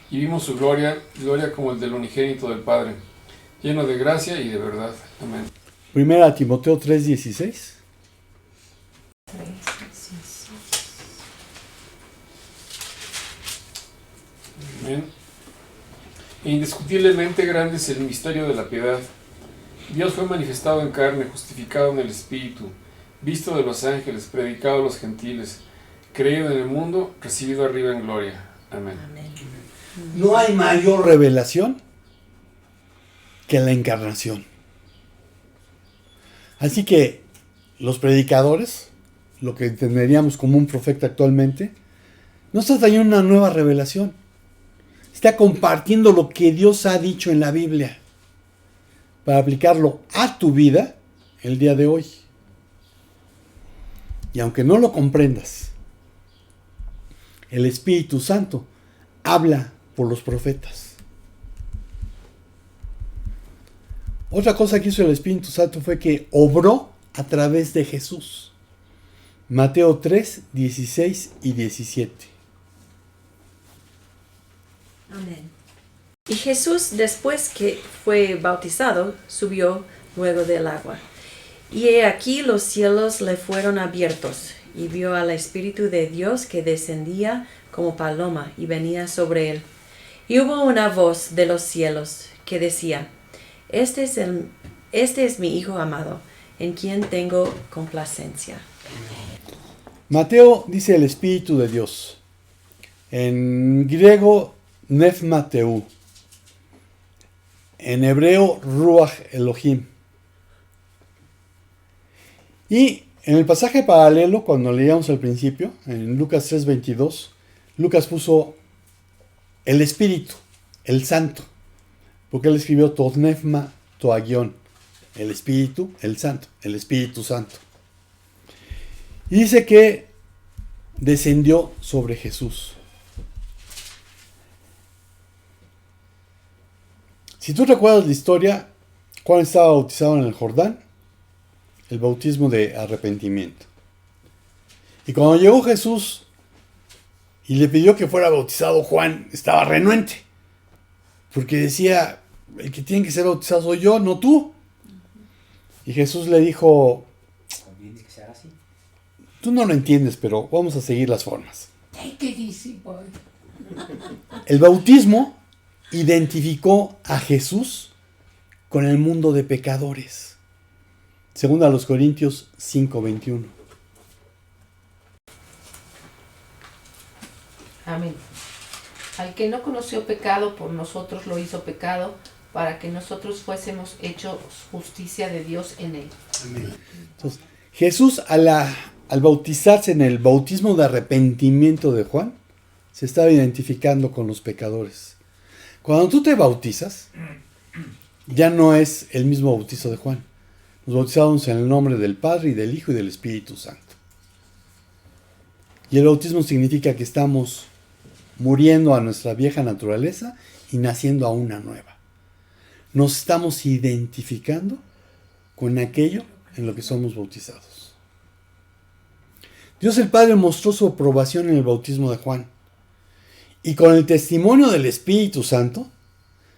y vimos su gloria, gloria como el del unigénito del Padre, lleno de gracia y de verdad. Amén. Primera Timoteo 3:16. Amén. E indiscutiblemente grande es el misterio de la piedad. Dios fue manifestado en carne, justificado en el Espíritu, visto de los ángeles, predicado a los gentiles, creído en el mundo, recibido arriba en gloria. Amén. No hay mayor revelación que la encarnación. Así que los predicadores, lo que entenderíamos como un profeta actualmente, no está trayendo una nueva revelación. Está compartiendo lo que Dios ha dicho en la Biblia para aplicarlo a tu vida el día de hoy. Y aunque no lo comprendas, el Espíritu Santo habla por los profetas. Otra cosa que hizo el Espíritu Santo fue que obró a través de Jesús. Mateo 3, 16 y 17. Amén. Y Jesús, después que fue bautizado, subió luego del agua. Y he aquí los cielos le fueron abiertos, y vio al Espíritu de Dios que descendía como paloma y venía sobre él. Y hubo una voz de los cielos que decía: Este es mi Hijo amado, en quien tengo complacencia. Mateo dice el Espíritu de Dios. En griego, Nefmateu. En hebreo, Ruach Elohim. Y en el pasaje paralelo, cuando leíamos al principio, en Lucas 3:22, Lucas puso el Espíritu, el Santo, porque él escribió Todnefma Toagion, el Espíritu, el Santo, el Espíritu Santo. Y dice que descendió sobre Jesús. Si tú recuerdas la historia, Juan estaba bautizado en el Jordán, el bautismo de arrepentimiento. Y cuando llegó Jesús y le pidió que fuera bautizado, Juan estaba renuente, porque decía: el que tiene que ser bautizado soy yo, no tú. Y Jesús le dijo: tú no lo entiendes, pero vamos a seguir las formas. El bautismo identificó a Jesús con el mundo de pecadores. Según a los Corintios 5:21. Amén. Al que no conoció pecado, por nosotros lo hizo pecado, para que nosotros fuésemos hechos justicia de Dios en él. Amén. Entonces, Jesús al bautizarse en el bautismo de arrepentimiento de Juan, se estaba identificando con los pecadores. Cuando tú te bautizas, ya no es el mismo bautizo de Juan. Nos bautizamos en el nombre del Padre y del Hijo y del Espíritu Santo. Y el bautismo significa que estamos muriendo a nuestra vieja naturaleza y naciendo a una nueva. Nos estamos identificando con aquello en lo que somos bautizados. Dios el Padre mostró su aprobación en el bautismo de Juan. Y con el testimonio del Espíritu Santo,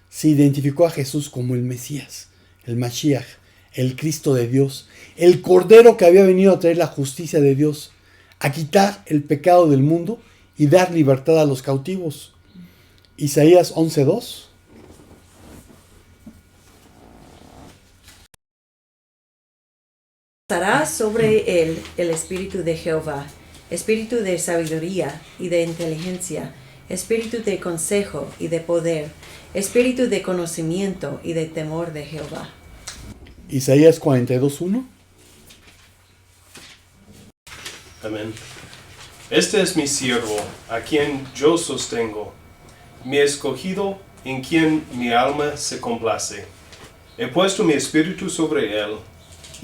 se identificó a Jesús como el Mesías, el Mashiach, el Cristo de Dios, el Cordero que había venido a traer la justicia de Dios, a quitar el pecado del mundo y dar libertad a los cautivos. Isaías 11:2. Estará sobre él el Espíritu de Jehová, Espíritu de sabiduría y de inteligencia, Espíritu de consejo y de poder, Espíritu de conocimiento y de temor de Jehová. Isaías 42:1. Amén. Este es mi siervo, a quien yo sostengo, mi escogido, en quien mi alma se complace. He puesto mi espíritu sobre él,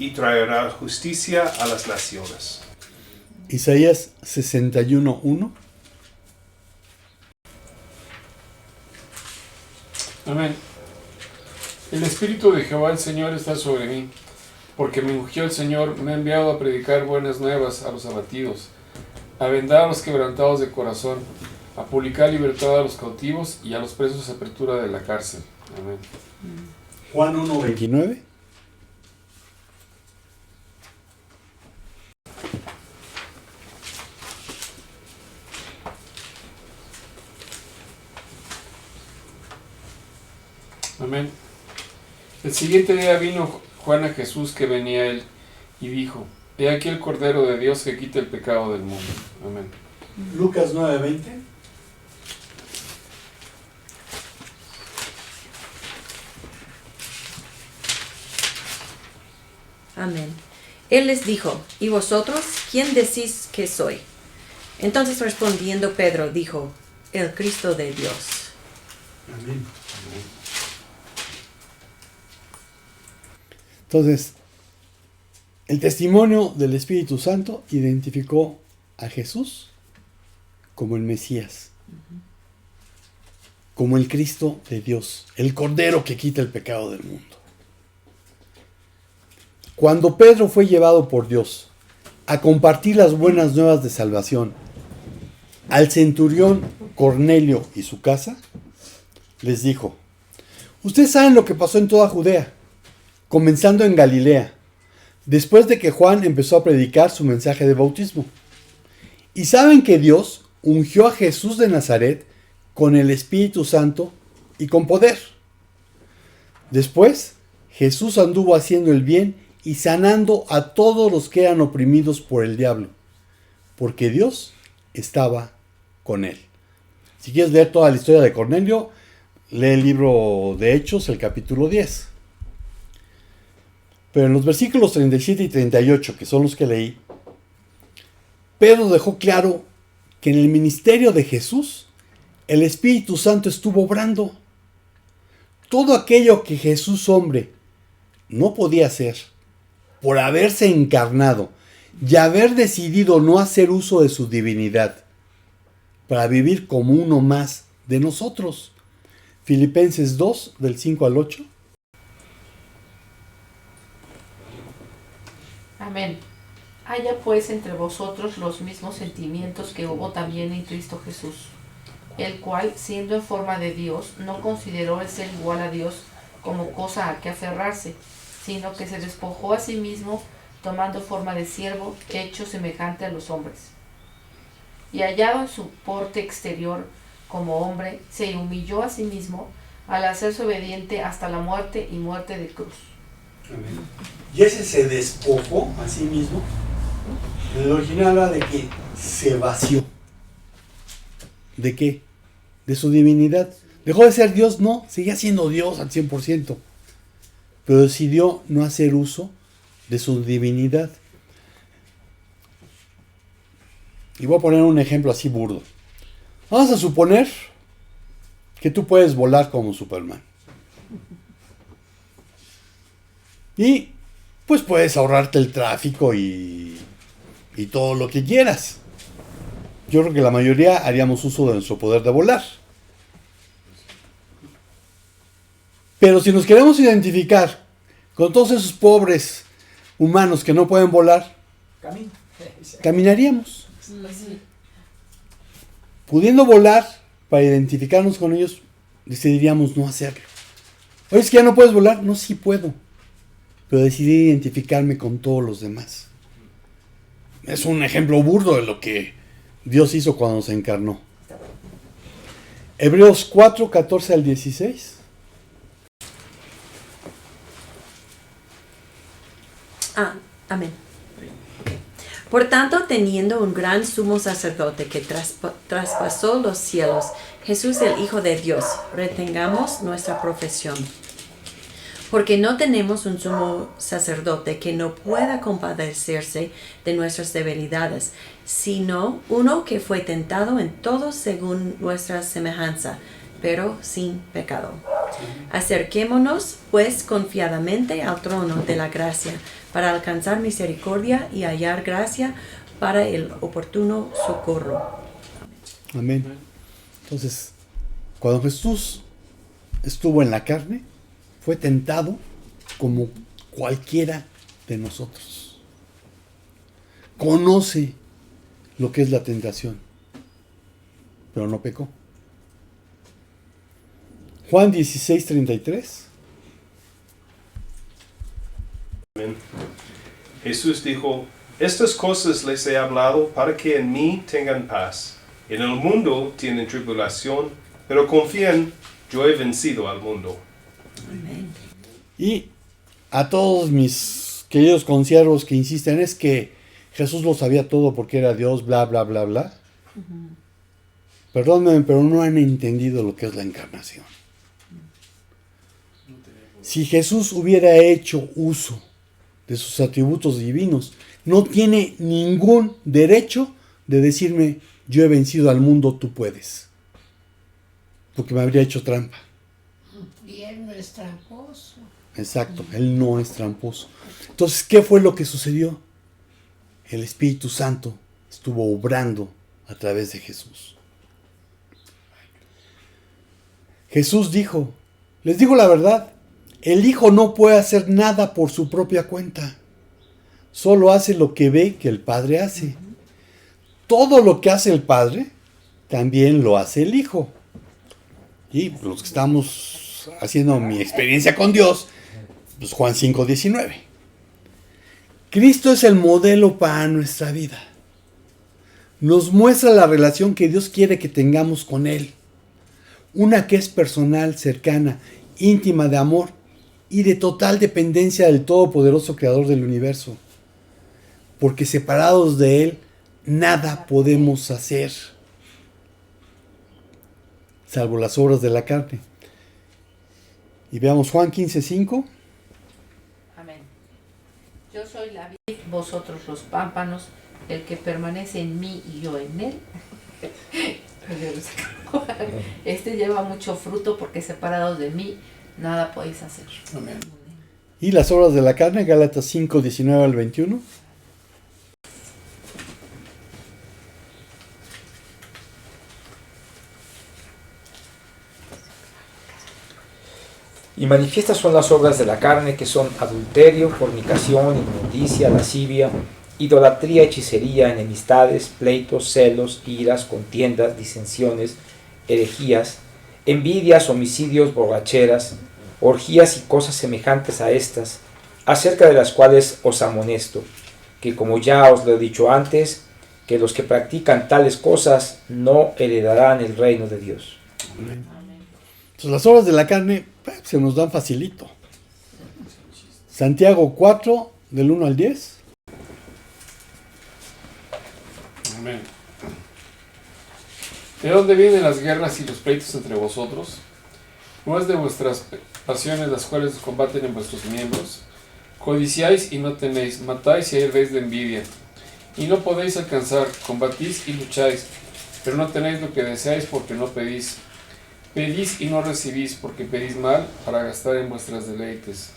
y traerá justicia a las naciones. Isaías 61:1. Amén. El Espíritu de Jehová el Señor está sobre mí, porque me ungió el Señor, me ha enviado a predicar buenas nuevas a los abatidos, a vendar a los quebrantados de corazón, a publicar libertad a los cautivos y a los presos apertura de la cárcel. Amén. Juan 1:29. Amén. El siguiente día vino Juan a Jesús que venía a él y dijo: He aquí el Cordero de Dios que quita el pecado del mundo. Amén. Lucas 9:20. Amén. Él les dijo, ¿y vosotros quién decís que soy? Entonces respondiendo Pedro dijo, el Cristo de Dios. Amén. Entonces, el testimonio del Espíritu Santo identificó a Jesús como el Mesías, como el Cristo de Dios, el Cordero que quita el pecado del mundo. Cuando Pedro fue llevado por Dios a compartir las buenas nuevas de salvación al centurión Cornelio y su casa, les dijo: ustedes saben lo que pasó en toda Judea, comenzando en Galilea, después de que Juan empezó a predicar su mensaje de bautismo. Y saben que Dios ungió a Jesús de Nazaret con el Espíritu Santo y con poder. Después, Jesús anduvo haciendo el bien y sanando a todos los que eran oprimidos por el diablo, porque Dios estaba con él. Si quieres leer toda la historia de Cornelio, lee el libro de Hechos, el capítulo 10. Pero en los versículos 37 y 38, que son los que leí, Pedro dejó claro que en el ministerio de Jesús, el Espíritu Santo estuvo obrando. Todo aquello que Jesús hombre no podía hacer, por haberse encarnado y haber decidido no hacer uso de su divinidad, para vivir como uno más de nosotros. Filipenses 2, del 5 al 8. Amén. Haya pues entre vosotros los mismos sentimientos que hubo también en Cristo Jesús, el cual, siendo en forma de Dios, no consideró el ser igual a Dios como cosa a que aferrarse, sino que se despojó a sí mismo, tomando forma de siervo, hecho semejante a los hombres. Y hallado en su porte exterior como hombre, se humilló a sí mismo, al hacerse obediente hasta la muerte y muerte de cruz. Amén. Y ese se despojó a sí mismo. En el original habla de que se vació. ¿De qué? De su divinidad. Dejó de ser Dios, no, seguía siendo Dios al 100%. Pero decidió no hacer uso de su divinidad. Y voy a poner un ejemplo así burdo. Vamos a suponer que tú puedes volar como Superman. Y pues puedes ahorrarte el tráfico y todo lo que quieras. Yo creo que la mayoría haríamos uso de nuestro poder de volar. Pero si nos queremos identificar con todos esos pobres humanos que no pueden volar, caminaríamos. Pudiendo volar, para identificarnos con ellos, decidiríamos no hacerlo. Oye, es que ya no puedes volar. No, sí puedo. Pero decidí identificarme con todos los demás. Es un ejemplo burdo de lo que Dios hizo cuando se encarnó. Hebreos 4, 14 al 16. Amén. Por tanto, teniendo un gran sumo sacerdote que traspasó los cielos, Jesús el Hijo de Dios, retengamos nuestra profesión. Porque no tenemos un sumo sacerdote que no pueda compadecerse de nuestras debilidades, sino uno que fue tentado en todo según nuestra semejanza, pero sin pecado. Acerquémonos, pues, confiadamente al trono de la gracia, para alcanzar misericordia y hallar gracia para el oportuno socorro. Amén. Entonces, cuando Jesús estuvo en la carne, fue tentado como cualquiera de nosotros. Conoce lo que es la tentación, pero no pecó. Juan 16:33. Amén. Jesús dijo, estas cosas les he hablado para que en mí tengan paz. En el mundo tienen tribulación, pero confíen, yo he vencido al mundo. Amén. Y a todos mis queridos consiervos que insisten, es que Jesús lo sabía todo porque era Dios, bla, bla, bla, bla. Perdónenme, pero no han entendido lo que es la encarnación. Si Jesús hubiera hecho uso de sus atributos divinos, no tiene ningún derecho de decirme, yo he vencido al mundo, tú puedes. Porque me habría hecho trampa. Y él no es tramposo. Exacto, él no es tramposo. Entonces, ¿qué fue lo que sucedió? El Espíritu Santo estuvo obrando a través de Jesús. Jesús dijo, les digo la verdad, el Hijo no puede hacer nada por su propia cuenta. Solo hace lo que ve que el Padre hace. Todo lo que hace el Padre, también lo hace el Hijo. Y los que estamos haciendo mi experiencia con Dios, pues Juan 5:19. Cristo es el modelo para nuestra vida. Nos muestra la relación que Dios quiere que tengamos con Él. Una que es personal, cercana, íntima, de amor y de total dependencia del Todopoderoso Creador del universo. Porque separados de Él, nada podemos hacer, salvo las obras de la carne. Y veamos Juan 15:5. Amén. Yo soy la vid, vosotros los pámpanos, el que permanece en mí y yo en él. Este lleva mucho fruto, porque separados de mí nada podéis hacer. Amén. Y las obras de la carne, Gálatas 5:19-21. Y manifiestas son las obras de la carne, que son adulterio, fornicación, inmundicia, lascivia, idolatría, hechicería, enemistades, pleitos, celos, iras, contiendas, disensiones, herejías, envidias, homicidios, borracheras, orgías y cosas semejantes a estas, acerca de las cuales os amonesto, que como ya os lo he dicho antes, que los que practican tales cosas no heredarán el reino de Dios. Entonces, las obras de la carne se nos dan facilito. Santiago 4, del 1 al 10. Amén. ¿De dónde vienen las guerras y los pleitos entre vosotros? ¿No es de vuestras pasiones las cuales combaten en vuestros miembros? Codiciáis y no tenéis, matáis y hervéis de envidia. Y no podéis alcanzar, combatís y lucháis, pero no tenéis lo que deseáis porque no pedís. Pedís y no recibís porque pedís mal para gastar en vuestras deleites.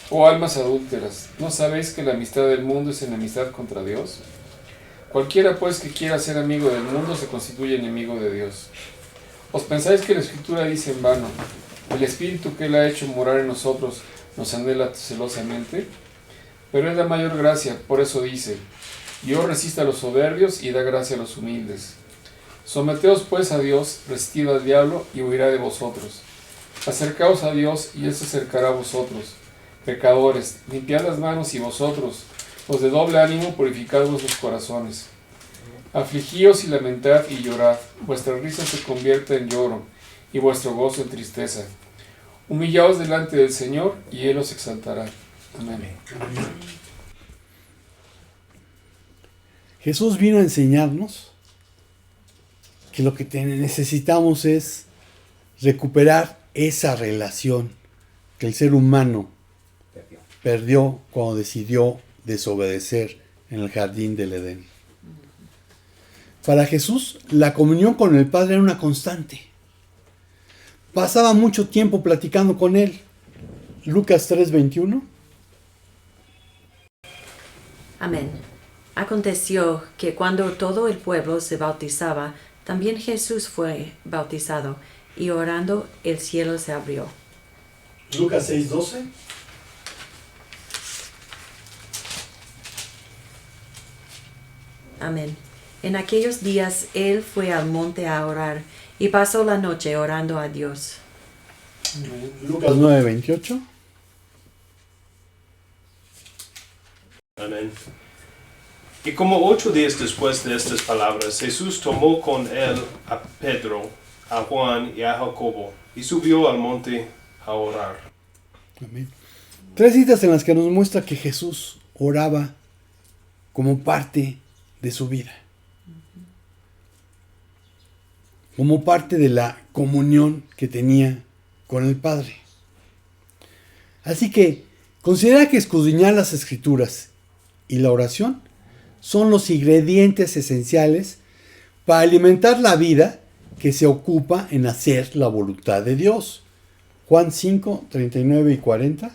Oh almas adúlteras, ¿no sabéis que la amistad del mundo es enemistad contra Dios? Cualquiera pues que quiera ser amigo del mundo se constituye enemigo de Dios. ¿Os pensáis que la Escritura dice en vano, el Espíritu que Él ha hecho morar en nosotros nos anhela celosamente? Pero es la mayor gracia, por eso dice, Dios resiste a los soberbios y da gracia a los humildes. Someteos pues a Dios, resistid al diablo y huirá de vosotros. Acercaos a Dios y Él se acercará a vosotros. Pecadores, limpiad las manos, y vosotros, los de doble ánimo, purificad vuestros corazones. Afligíos y lamentad y llorad, vuestra risa se convierte en lloro y vuestro gozo en tristeza. Humillaos delante del Señor y Él os exaltará. Amén. Jesús vino a enseñarnos que lo que necesitamos es recuperar esa relación que el ser humano perdió cuando decidió desobedecer en el jardín del Edén. Para Jesús, la comunión con el Padre era una constante. pasaba mucho tiempo platicando con él. Lucas 3:21. Amén. Aconteció que cuando todo el pueblo se bautizaba, también Jesús fue bautizado, y orando el cielo se abrió. Lucas 6:12. Amén. En aquellos días él fue al monte a orar, y pasó la noche orando a Dios. Lucas 9:28. Amén. Y como 8 días después de estas palabras, Jesús tomó con él a Pedro, a Juan y a Jacobo, y subió al monte a orar. Amén. 3 citas en las que nos muestra que Jesús oraba como parte de su vida. Como parte de la comunión que tenía con el Padre. Así que considera que escudriñar las Escrituras y la oración son los ingredientes esenciales para alimentar la vida que se ocupa en hacer la voluntad de Dios. Juan 5, 39 y 40.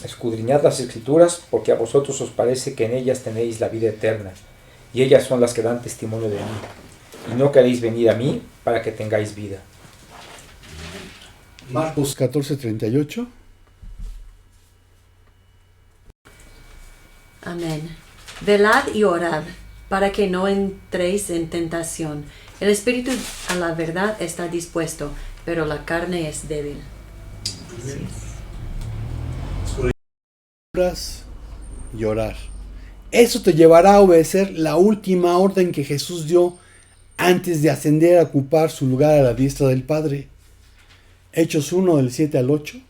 Escudriñad las Escrituras, porque a vosotros os parece que en ellas tenéis la vida eterna, y ellas son las que dan testimonio de mí. Y no queréis venir a mí para que tengáis vida. Marcos 14, 38. Amén. Velad y orad, para que no entréis en tentación. El espíritu a la verdad está dispuesto, pero la carne es débil. Y orar. Eso te llevará a obedecer la última orden que Jesús dio antes de ascender a ocupar su lugar a la diestra del Padre. Hechos 1, del 7 al 8.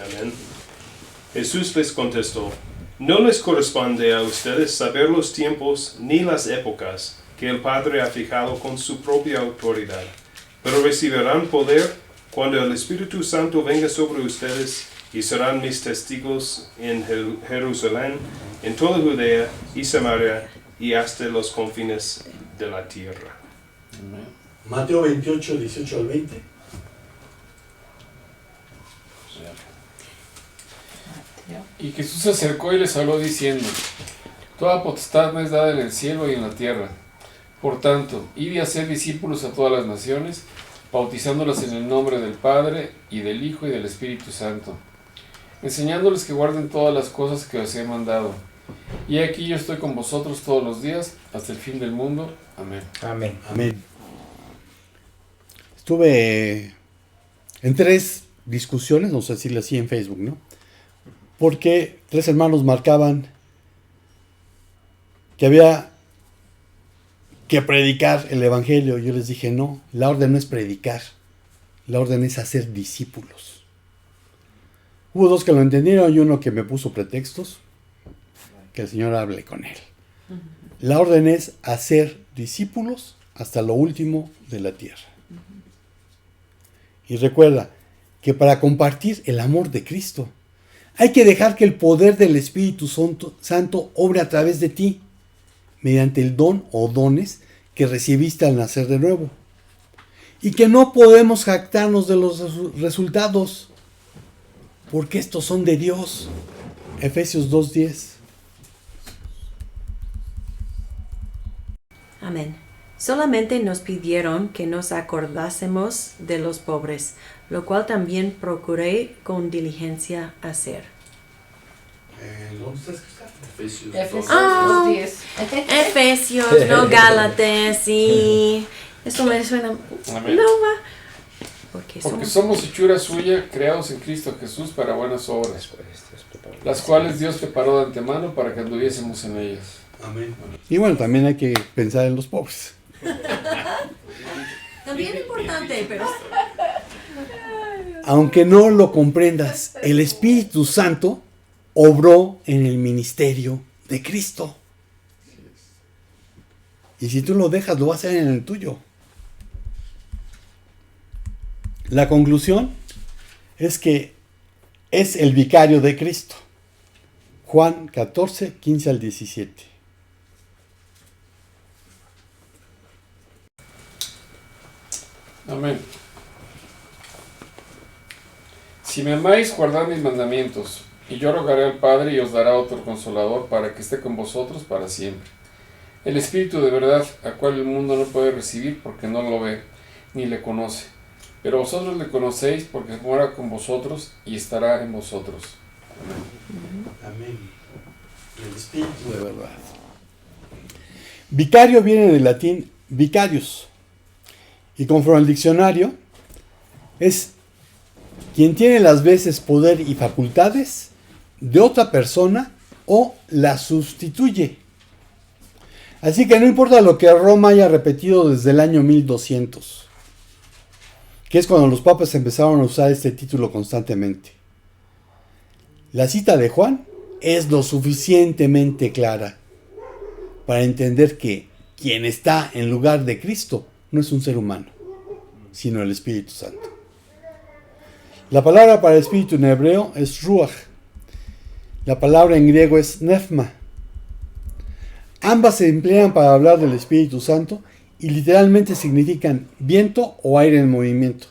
Amén. Jesús les contestó: no les corresponde a ustedes saber los tiempos ni las épocas que el Padre ha fijado con su propia autoridad, pero recibirán poder cuando el Espíritu Santo venga sobre ustedes, y serán mis testigos en Jerusalén, en toda Judea y Samaria, y hasta los confines de la tierra. Amén. Mateo 28, 18 al 20. Y Jesús se acercó y les habló diciendo: toda potestad me es dada en el cielo y en la tierra. Por tanto, id y haced discípulos a todas las naciones, bautizándolos en el nombre del Padre, y del Hijo, y del Espíritu Santo, enseñándoles que guarden todas las cosas que os he mandado. Y aquí yo estoy con vosotros todos los días, hasta el fin del mundo. Amén. Amén. Amén. Estuve en 3 discusiones, no sé si decirlo así, en Facebook, ¿no? Porque 3 hermanos marcaban que había que predicar el Evangelio. Yo les dije, no, la orden no es predicar, la orden es hacer discípulos. Hubo 2 que lo entendieron y uno que me puso pretextos, que el Señor hable con él. La orden es hacer discípulos hasta lo último de la tierra. Y recuerda que para compartir el amor de Cristo, hay que dejar que el poder del Espíritu Santo obre a través de ti, mediante el don o dones que recibiste al nacer de nuevo. Y que no podemos jactarnos de los resultados, porque estos son de Dios. Efesios 2:10. Amén. Solamente nos pidieron que nos acordásemos de los pobres, lo cual también procuré con diligencia hacer. ¿Dónde está escrito? Efesios Ah. 2:10. Efesios, no Gálatas, sí. Eso me suena. Amén. No va. Porque Porque somos. somos hechura suya, creados en Cristo Jesús para buenas obras, las cuales Dios preparó de antemano para que anduviésemos en ellas. Amén. Y bueno, también hay que pensar en los pobres. También importante, pero. Aunque no lo comprendas, el Espíritu Santo obró en el ministerio de Cristo. Y si tú lo dejas, lo va a hacer en el tuyo. La conclusión es que es el vicario de Cristo. Juan 14, 15 al 17. Amén. Si me amáis, guardad mis mandamientos, y yo rogaré al Padre y os dará otro consolador para que esté con vosotros para siempre. El Espíritu de verdad, a cual el mundo no puede recibir porque no lo ve, ni le conoce. Pero vosotros le conocéis porque mora con vosotros y estará en vosotros. Amén. Amén. El Espíritu de verdad. Vicario viene del latín vicarius, y conforme al diccionario, es quien tiene las veces poder y facultades de otra persona o la sustituye. Así que no importa lo que Roma haya repetido desde el año 1200, que es cuando los papas empezaron a usar este título constantemente. La cita de Juan es lo suficientemente clara para entender que quien está en lugar de Cristo no es un ser humano, sino el Espíritu Santo. La palabra para espíritu en hebreo es ruach. La palabra en griego es nephma. Ambas se emplean para hablar del Espíritu Santo y literalmente significan viento o aire en movimiento.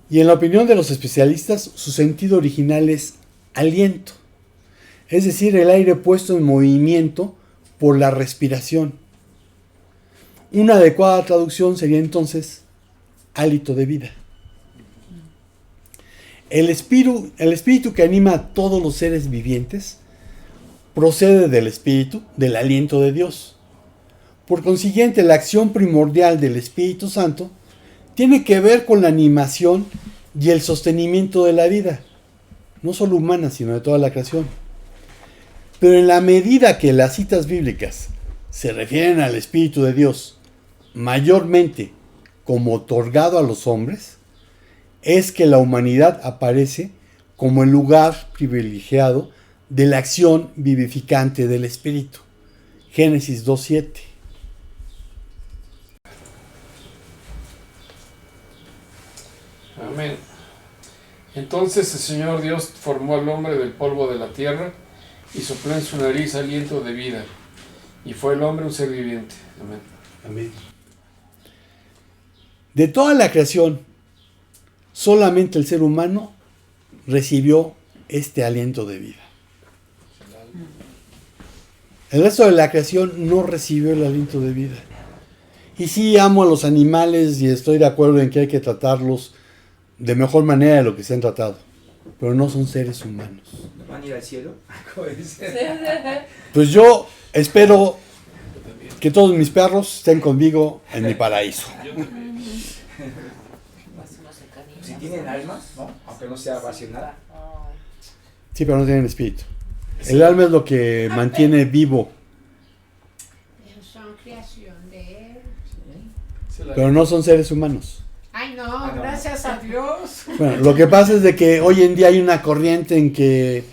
Y en la opinión de los especialistas, su sentido original es aliento, es decir, el aire puesto en movimiento por la respiración. Una adecuada traducción sería entonces hálito de vida. El espíritu que anima a todos los seres vivientes procede del Espíritu, del aliento de Dios. Por consiguiente, la acción primordial del Espíritu Santo tiene que ver con la animación y el sostenimiento de la vida, no solo humana, sino de toda la creación. Pero en la medida que las citas bíblicas se refieren al Espíritu de Dios, mayormente como otorgado a los hombres, es que la humanidad aparece como el lugar privilegiado de la acción vivificante del Espíritu. Génesis 2:7. Amén. Entonces el Señor Dios formó al hombre del polvo de la tierra y sopló en su nariz aliento de vida, y fue el hombre un ser viviente. Amén. Amén. De toda la creación, solamente el ser humano recibió este aliento de vida. El resto de la creación no recibió el aliento de vida. Y sí, amo a los animales y estoy de acuerdo en que hay que tratarlos de mejor manera de lo que se han tratado, pero no son seres humanos. ¿Van a ir al cielo? ¿Cómo dice? Pues yo espero que todos mis perros estén conmigo en mi paraíso. Si tienen alma, ¿no? Aunque no sea racional. Sí, pero no tienen espíritu. El alma es lo que mantiene vivo, Son creación de él. pero no son seres humanos. Ay, no, gracias a Dios. Bueno, lo que pasa es de que hoy en día hay una corriente en que,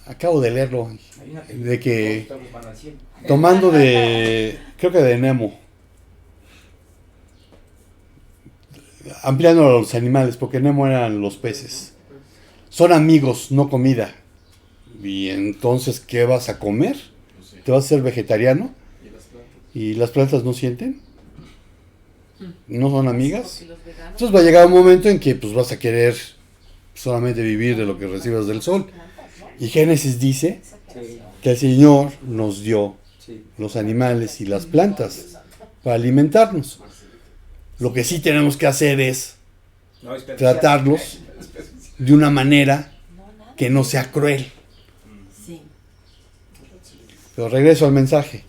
acabo de leerlo, de que tomando de, creo que de Nemo, ampliando a los animales, porque Nemo eran los peces, son amigos, no comida. Y entonces, ¿qué vas a comer? ¿Te vas a ser vegetariano? ¿Y las plantas no sienten? ¿No son amigas? Entonces va a llegar un momento en que pues vas a querer solamente vivir de lo que recibas del sol. Y Génesis dice que el Señor nos dio los animales y las plantas para alimentarnos. Lo que sí tenemos que hacer es tratarlos de una manera que no sea cruel. Pero regreso al mensaje.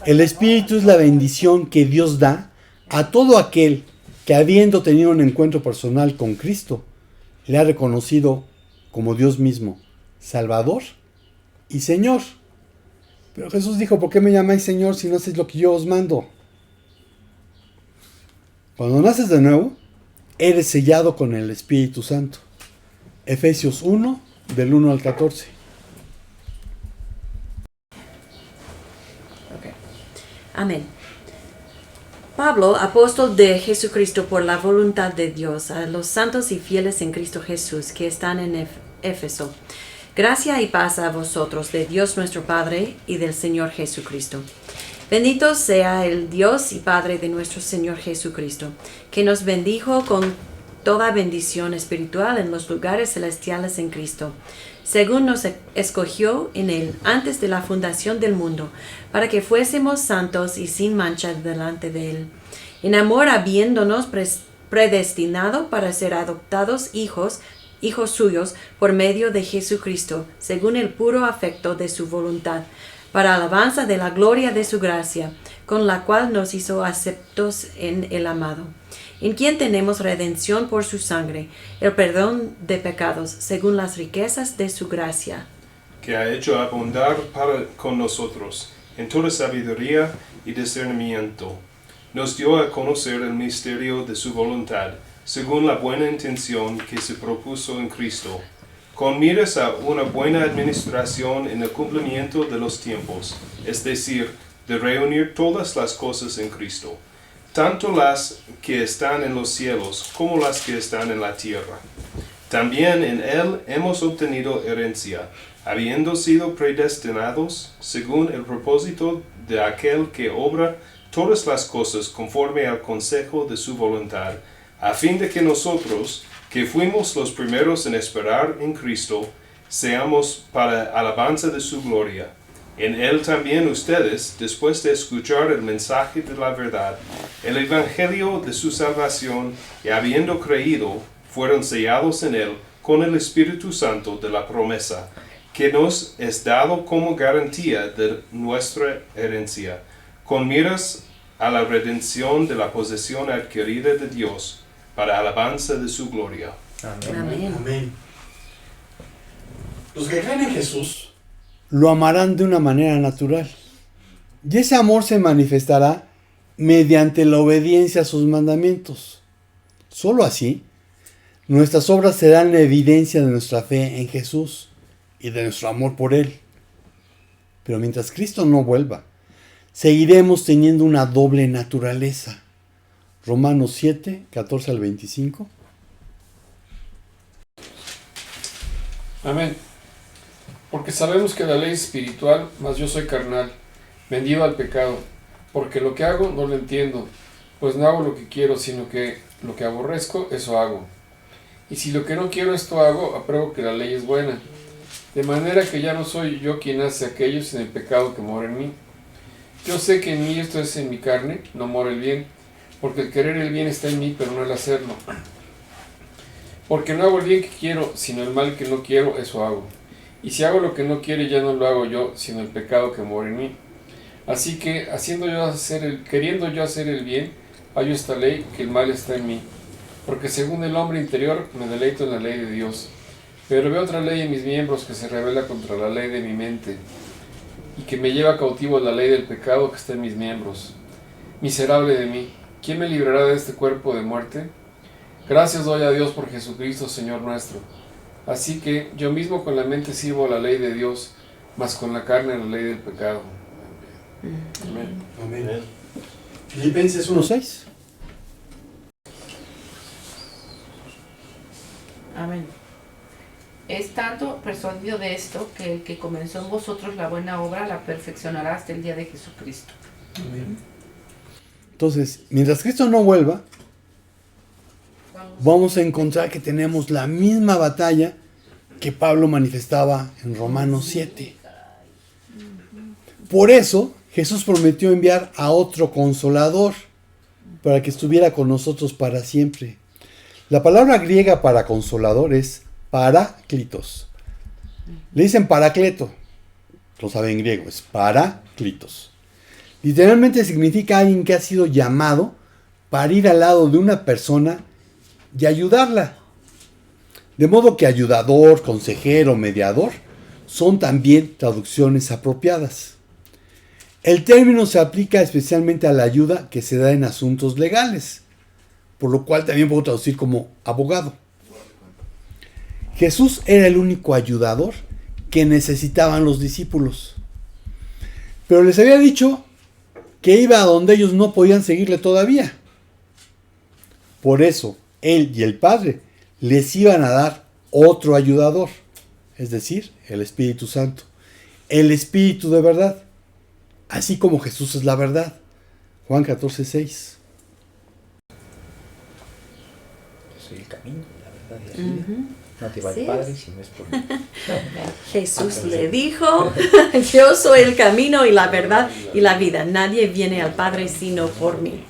El Espíritu es la bendición que Dios da a todo aquel que, habiendo tenido un encuentro personal con Cristo, le ha reconocido como Dios mismo, Salvador y Señor. Pero Jesús dijo, ¿por qué me llamáis Señor si no hacéis lo que yo os mando? Cuando naces de nuevo, eres sellado con el Espíritu Santo. Efesios 1, del 1 al 14. Amén. Pablo, apóstol de Jesucristo por la voluntad de Dios, a los santos y fieles en Cristo Jesús que están en Éfeso. Gracia y paz a vosotros de Dios nuestro Padre y del Señor Jesucristo. Bendito sea el Dios y Padre de nuestro Señor Jesucristo, que nos bendijo con toda bendición espiritual en los lugares celestiales en Cristo, según nos escogió en Él antes de la fundación del mundo, para que fuésemos santos y sin mancha delante de Él. En amor, habiéndonos predestinado para ser adoptados hijos suyos por medio de Jesucristo, según el puro afecto de su voluntad, para alabanza de la gloria de su gracia, con la cual nos hizo aceptos en el amado, en quien tenemos redención por su sangre, el perdón de pecados, según las riquezas de su gracia, que ha hecho abundar con nosotros en toda sabiduría y discernimiento. Nos dio a conocer el misterio de su voluntad, según la buena intención que se propuso en Cristo, con miras a una buena administración en el cumplimiento de los tiempos, es decir, de reunir todas las cosas en Cristo, tanto las que están en los cielos como las que están en la tierra. También en Él hemos obtenido herencia, habiendo sido predestinados según el propósito de aquel que obra todas las cosas conforme al consejo de su voluntad, a fin de que nosotros, que fuimos los primeros en esperar en Cristo, seamos para alabanza de su gloria. En Él también ustedes, después de escuchar el mensaje de la verdad, el evangelio de su salvación, y habiendo creído, fueron sellados en Él con el Espíritu Santo de la promesa, que nos es dado como garantía de nuestra herencia, con miras a la redención de la posesión adquirida de Dios, para alabanza de su gloria. Amén. Amén. Los que creen en Jesús lo amarán de una manera natural. Y ese amor se manifestará mediante la obediencia a sus mandamientos. Solo así, nuestras obras serán la evidencia de nuestra fe en Jesús y de nuestro amor por Él. Pero mientras Cristo no vuelva, seguiremos teniendo una doble naturaleza. Romanos 7, 14 al 25. Amén. Porque sabemos que la ley es espiritual, mas yo soy carnal, vendido al pecado, porque lo que hago no lo entiendo, pues no hago lo que quiero, sino que lo que aborrezco, eso hago. Y si lo que no quiero esto hago, apruebo que la ley es buena. De manera que ya no soy yo quien hace aquello, sino el pecado que mora en mí. Yo sé que en mí, esto es en mi carne, no mora el bien, porque el querer el bien está en mí, pero no el hacerlo. Porque no hago el bien que quiero, sino el mal que no quiero, eso hago. Y si hago lo que no quiero, ya no lo hago yo, sino el pecado que mora en mí. Así que, queriendo yo hacer el bien, hallo esta ley, que el mal está en mí. Porque según el hombre interior, me deleito en la ley de Dios. Pero veo otra ley en mis miembros que se rebela contra la ley de mi mente, y que me lleva cautivo a la ley del pecado que está en mis miembros. Miserable de mí, ¿quién me librará de este cuerpo de muerte? Gracias doy a Dios por Jesucristo, Señor nuestro. Así que yo mismo con la mente sirvo a la ley de Dios, mas con la carne a la ley del pecado. Amén. Amén. Filipenses 1:6. Amén. Es tanto persuadido de esto que el que comenzó en vosotros la buena obra la perfeccionará hasta el día de Jesucristo. Amén. Entonces, mientras Cristo no vuelva, vamos a encontrar que tenemos la misma batalla que Pablo manifestaba en Romanos 7. Por eso, Jesús prometió enviar a otro consolador para que estuviera con nosotros para siempre. La palabra griega para consolador es paráclitos. Le dicen paracleto, lo saben en griego, es paráclitos. Literalmente significa alguien que ha sido llamado para ir al lado de una persona y ayudarla. De modo que ayudador, consejero, mediador son también traducciones apropiadas. El término se aplica especialmente a la ayuda que se da en asuntos legales, por lo cual también puedo traducir como abogado. Jesús era el único ayudador que necesitaban los discípulos. Pero les había dicho que iba a donde ellos no podían seguirle todavía. Por eso, Él y el Padre les iban a dar otro ayudador, es decir, el Espíritu Santo, el Espíritu de verdad, así como Jesús es la verdad. Juan 14:6. Soy el camino, la verdad y la vida. No te va al Padre si no es por mí. Jesús le dijo, yo soy el camino y la verdad y la vida. Nadie viene al Padre sino por mí.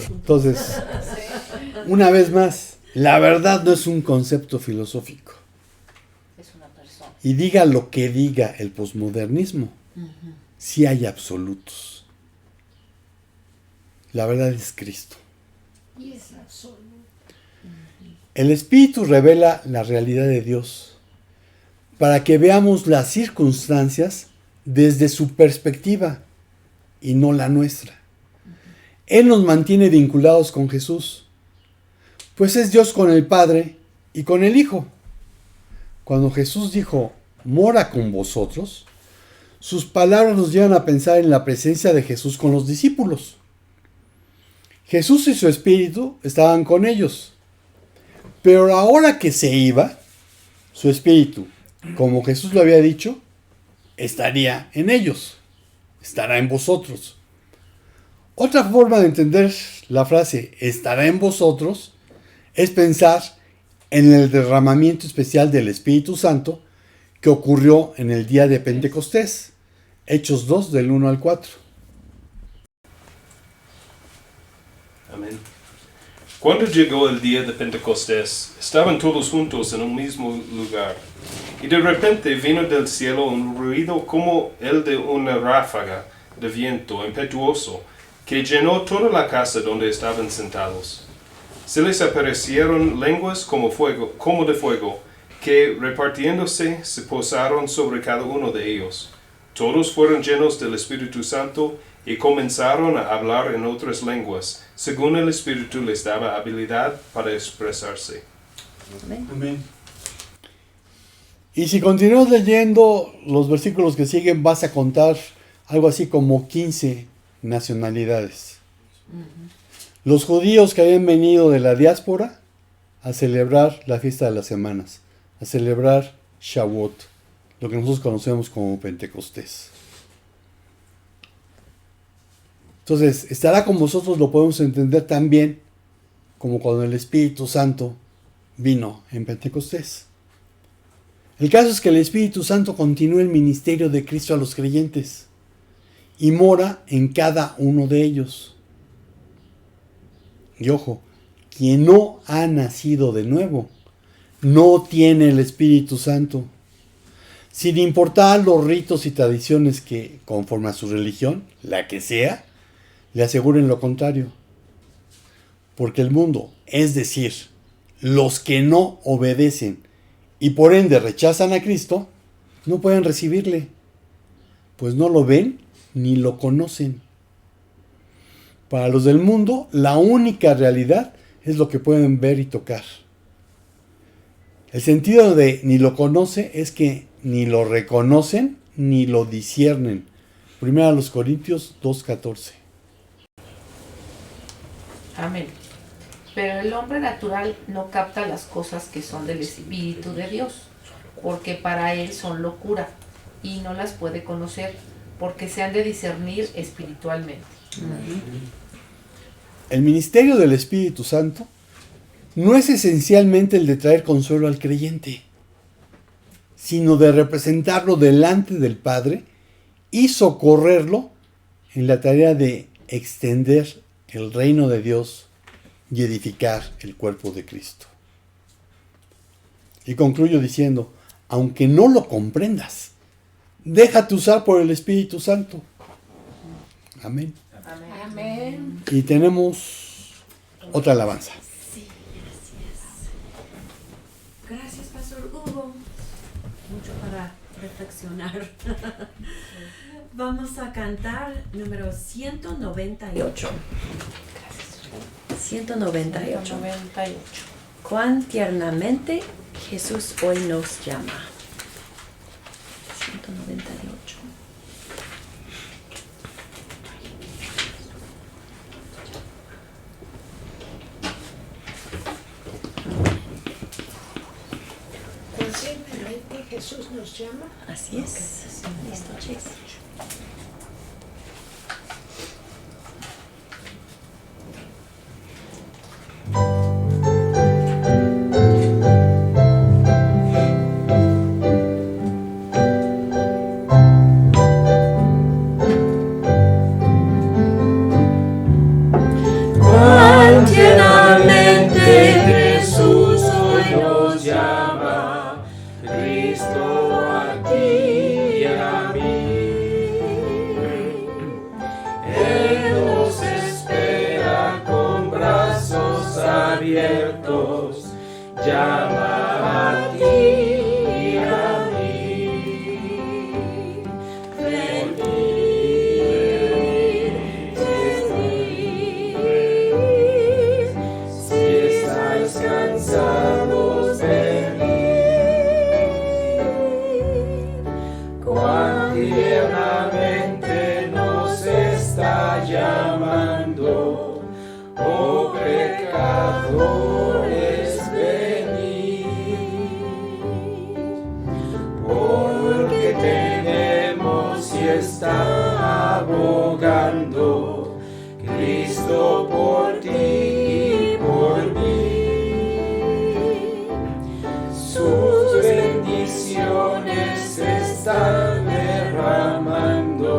Entonces, una vez más, la verdad no es un concepto filosófico. Es una persona. Y diga lo que diga el posmodernismo, sí hay absolutos. La verdad es Cristo. Y es absoluto. El Espíritu revela la realidad de Dios para que veamos las circunstancias desde su perspectiva y no la nuestra. Él nos mantiene vinculados con Jesús, pues es Dios con el Padre y con el Hijo. Cuando Jesús dijo, mora con vosotros, sus palabras nos llevan a pensar en la presencia de Jesús con los discípulos. Jesús y su Espíritu estaban con ellos. Pero ahora que se iba, su Espíritu, como Jesús lo había dicho, estaría en ellos, estará en vosotros. Otra forma de entender la frase estará en vosotros es pensar en el derramamiento especial del Espíritu Santo que ocurrió en el día de Pentecostés, Hechos 2 del 1 al 4. Amén. Cuando llegó el día de Pentecostés, estaban todos juntos en un mismo lugar. Y de repente vino del cielo un ruido como el de una ráfaga de viento impetuoso, que llenó toda la casa donde estaban sentados. Se les aparecieron lenguas como de fuego, que repartiéndose se posaron sobre cada uno de ellos. Todos fueron llenos del Espíritu Santo y comenzaron a hablar en otras lenguas, según el Espíritu les daba habilidad para expresarse. Amén. Y si continúas leyendo los versículos que siguen, vas a contar algo así como 15 nacionalidades. Los judíos que habían venido de la diáspora a celebrar la fiesta de las semanas, a celebrar Shavuot, lo que nosotros conocemos como Pentecostés. Entonces, estará con vosotros lo podemos entender también como cuando el Espíritu Santo vino en Pentecostés. El caso es que el Espíritu Santo continúa el ministerio de Cristo a los creyentes y mora en cada uno de ellos. Y ojo, quien no ha nacido de nuevo no tiene el Espíritu Santo, sin importar los ritos y tradiciones que, conforme a su religión, la que sea, le aseguren lo contrario. Porque el mundo, es decir, los que no obedecen y por ende rechazan a Cristo, no pueden recibirle, pues no lo ven ni lo conocen. Para los del mundo, la única realidad es lo que pueden ver y tocar. El sentido de ni lo conoce es que ni lo reconocen ni lo disciernen. 1 Corintios 2:14. Amén. Pero el hombre natural no capta las cosas que son del Espíritu de Dios, porque para él son locura, y no las puede conocer, porque se han de discernir espiritualmente. El ministerio del Espíritu Santo no es esencialmente el de traer consuelo al creyente, sino de representarlo delante del Padre y socorrerlo en la tarea de extender el reino de Dios y edificar el cuerpo de Cristo. Y concluyo diciendo, aunque no lo comprendas, déjate usar por el Espíritu Santo. Amén. Amén. Y tenemos otra alabanza. Sí, gracias, Pastor Hugo. Mucho para reflexionar. Vamos a cantar número 198. 198. 98. Cuán tiernamente Jesús hoy nos llama. 198. Jesús nos llama. Así es. Listo, chicos. Cuán tiernamente Jesús hoy nos llama, Cristo a ti y a mí. Él nos espera con brazos abiertos, llama a ti y a mí. Venid, si estáis cansados, venid. Cuán tiernamente nos está llamando, oh pecadores, venid. Porque tenemos y está abogando Cristo por ti y por mí. Sus bendiciones están derramando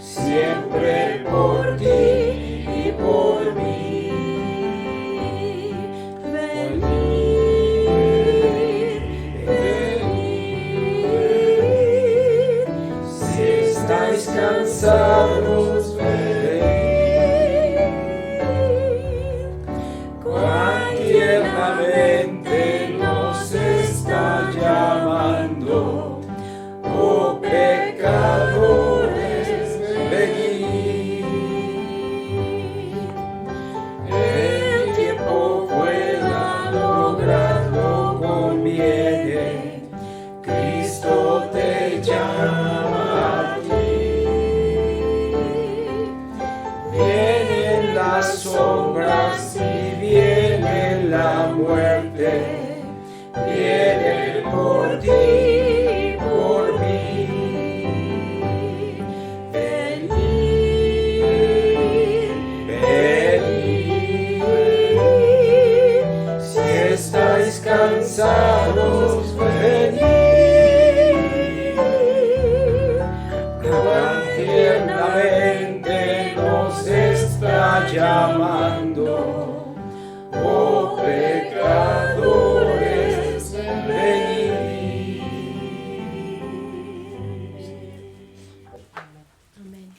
siempre por ti y por mí. Venid, venid, si estáis cansados, venid. Cuán tiernamente nos está llamando, oh pecadores, venid. El tiempo pueda lograrlo conviene, Cristo te llama a ti. Vienen las sombras y viene la muerte, viene por ti y por mí. Venid, venid, si estáis cansados, venid. Cuán tiernamente nos está llamando, oh pecadores, venid. Amén.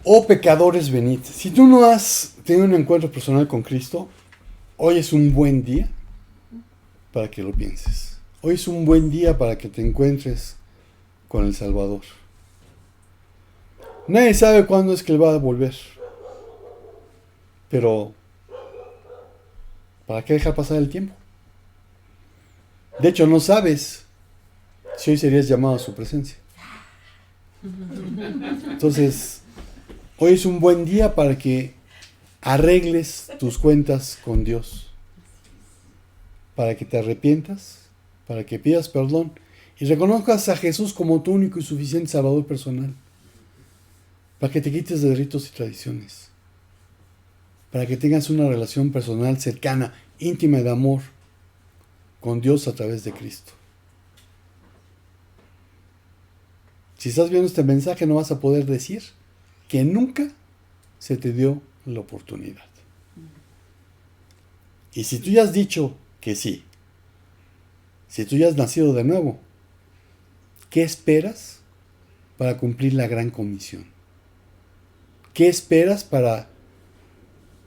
Oh pecadores, venid. Si tú no has tenido un encuentro personal con Cristo, hoy es un buen día para que lo pienses. Hoy es un buen día para que te encuentres con el Salvador. Nadie sabe cuándo es que Él va a volver. Pero, ¿para qué dejar pasar el tiempo? De hecho, no sabes si hoy serías llamado a su presencia. Entonces, hoy es un buen día para que arregles tus cuentas con Dios. Para que te arrepientas, para que pidas perdón y reconozcas a Jesús como tu único y suficiente Salvador personal. Para que te quites de ritos y tradiciones. Para que tengas una relación personal cercana, íntima de amor con Dios a través de Cristo. Si estás viendo este mensaje, no vas a poder decir que nunca se te dio la oportunidad. Y si tú ya has dicho que sí, si tú ya has nacido de nuevo, ¿qué esperas para cumplir la gran comisión? ¿Qué esperas para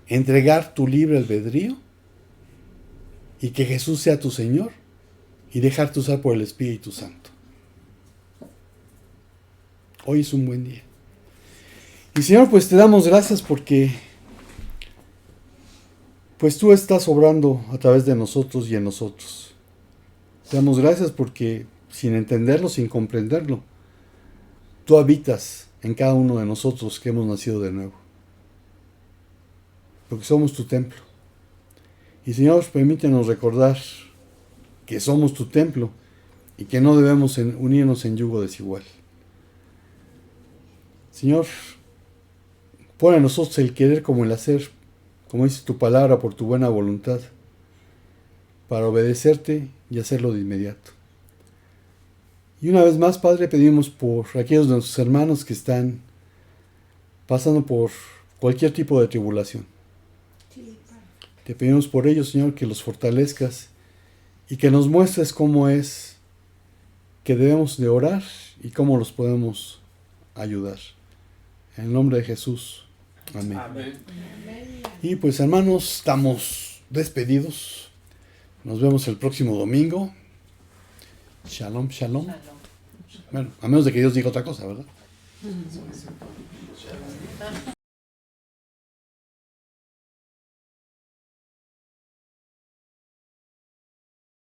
entregar tu libre albedrío y que Jesús sea tu Señor y dejarte usar por el Espíritu Santo? Hoy es un buen día. Y Señor, pues te damos gracias porque pues tú estás obrando a través de nosotros y en nosotros. Te damos gracias porque sin entenderlo, sin comprenderlo, tú habitas en cada uno de nosotros que hemos nacido de nuevo. Porque somos tu templo. Y Señor, permítenos recordar que somos tu templo y que no debemos unirnos en yugo desigual. Señor, pon en nosotros el querer como el hacer, como dice tu palabra, por tu buena voluntad, para obedecerte y hacerlo de inmediato. Y una vez más, Padre, pedimos por aquellos de nuestros hermanos que están pasando por cualquier tipo de tribulación. Te pedimos por ellos, Señor, que los fortalezcas y que nos muestres cómo es que debemos de orar y cómo los podemos ayudar. En el nombre de Jesús. Amén. Amén. Y pues, hermanos, estamos despedidos. Nos vemos el próximo domingo. Shalom, shalom. Bueno, a menos de que Dios diga otra cosa, ¿verdad?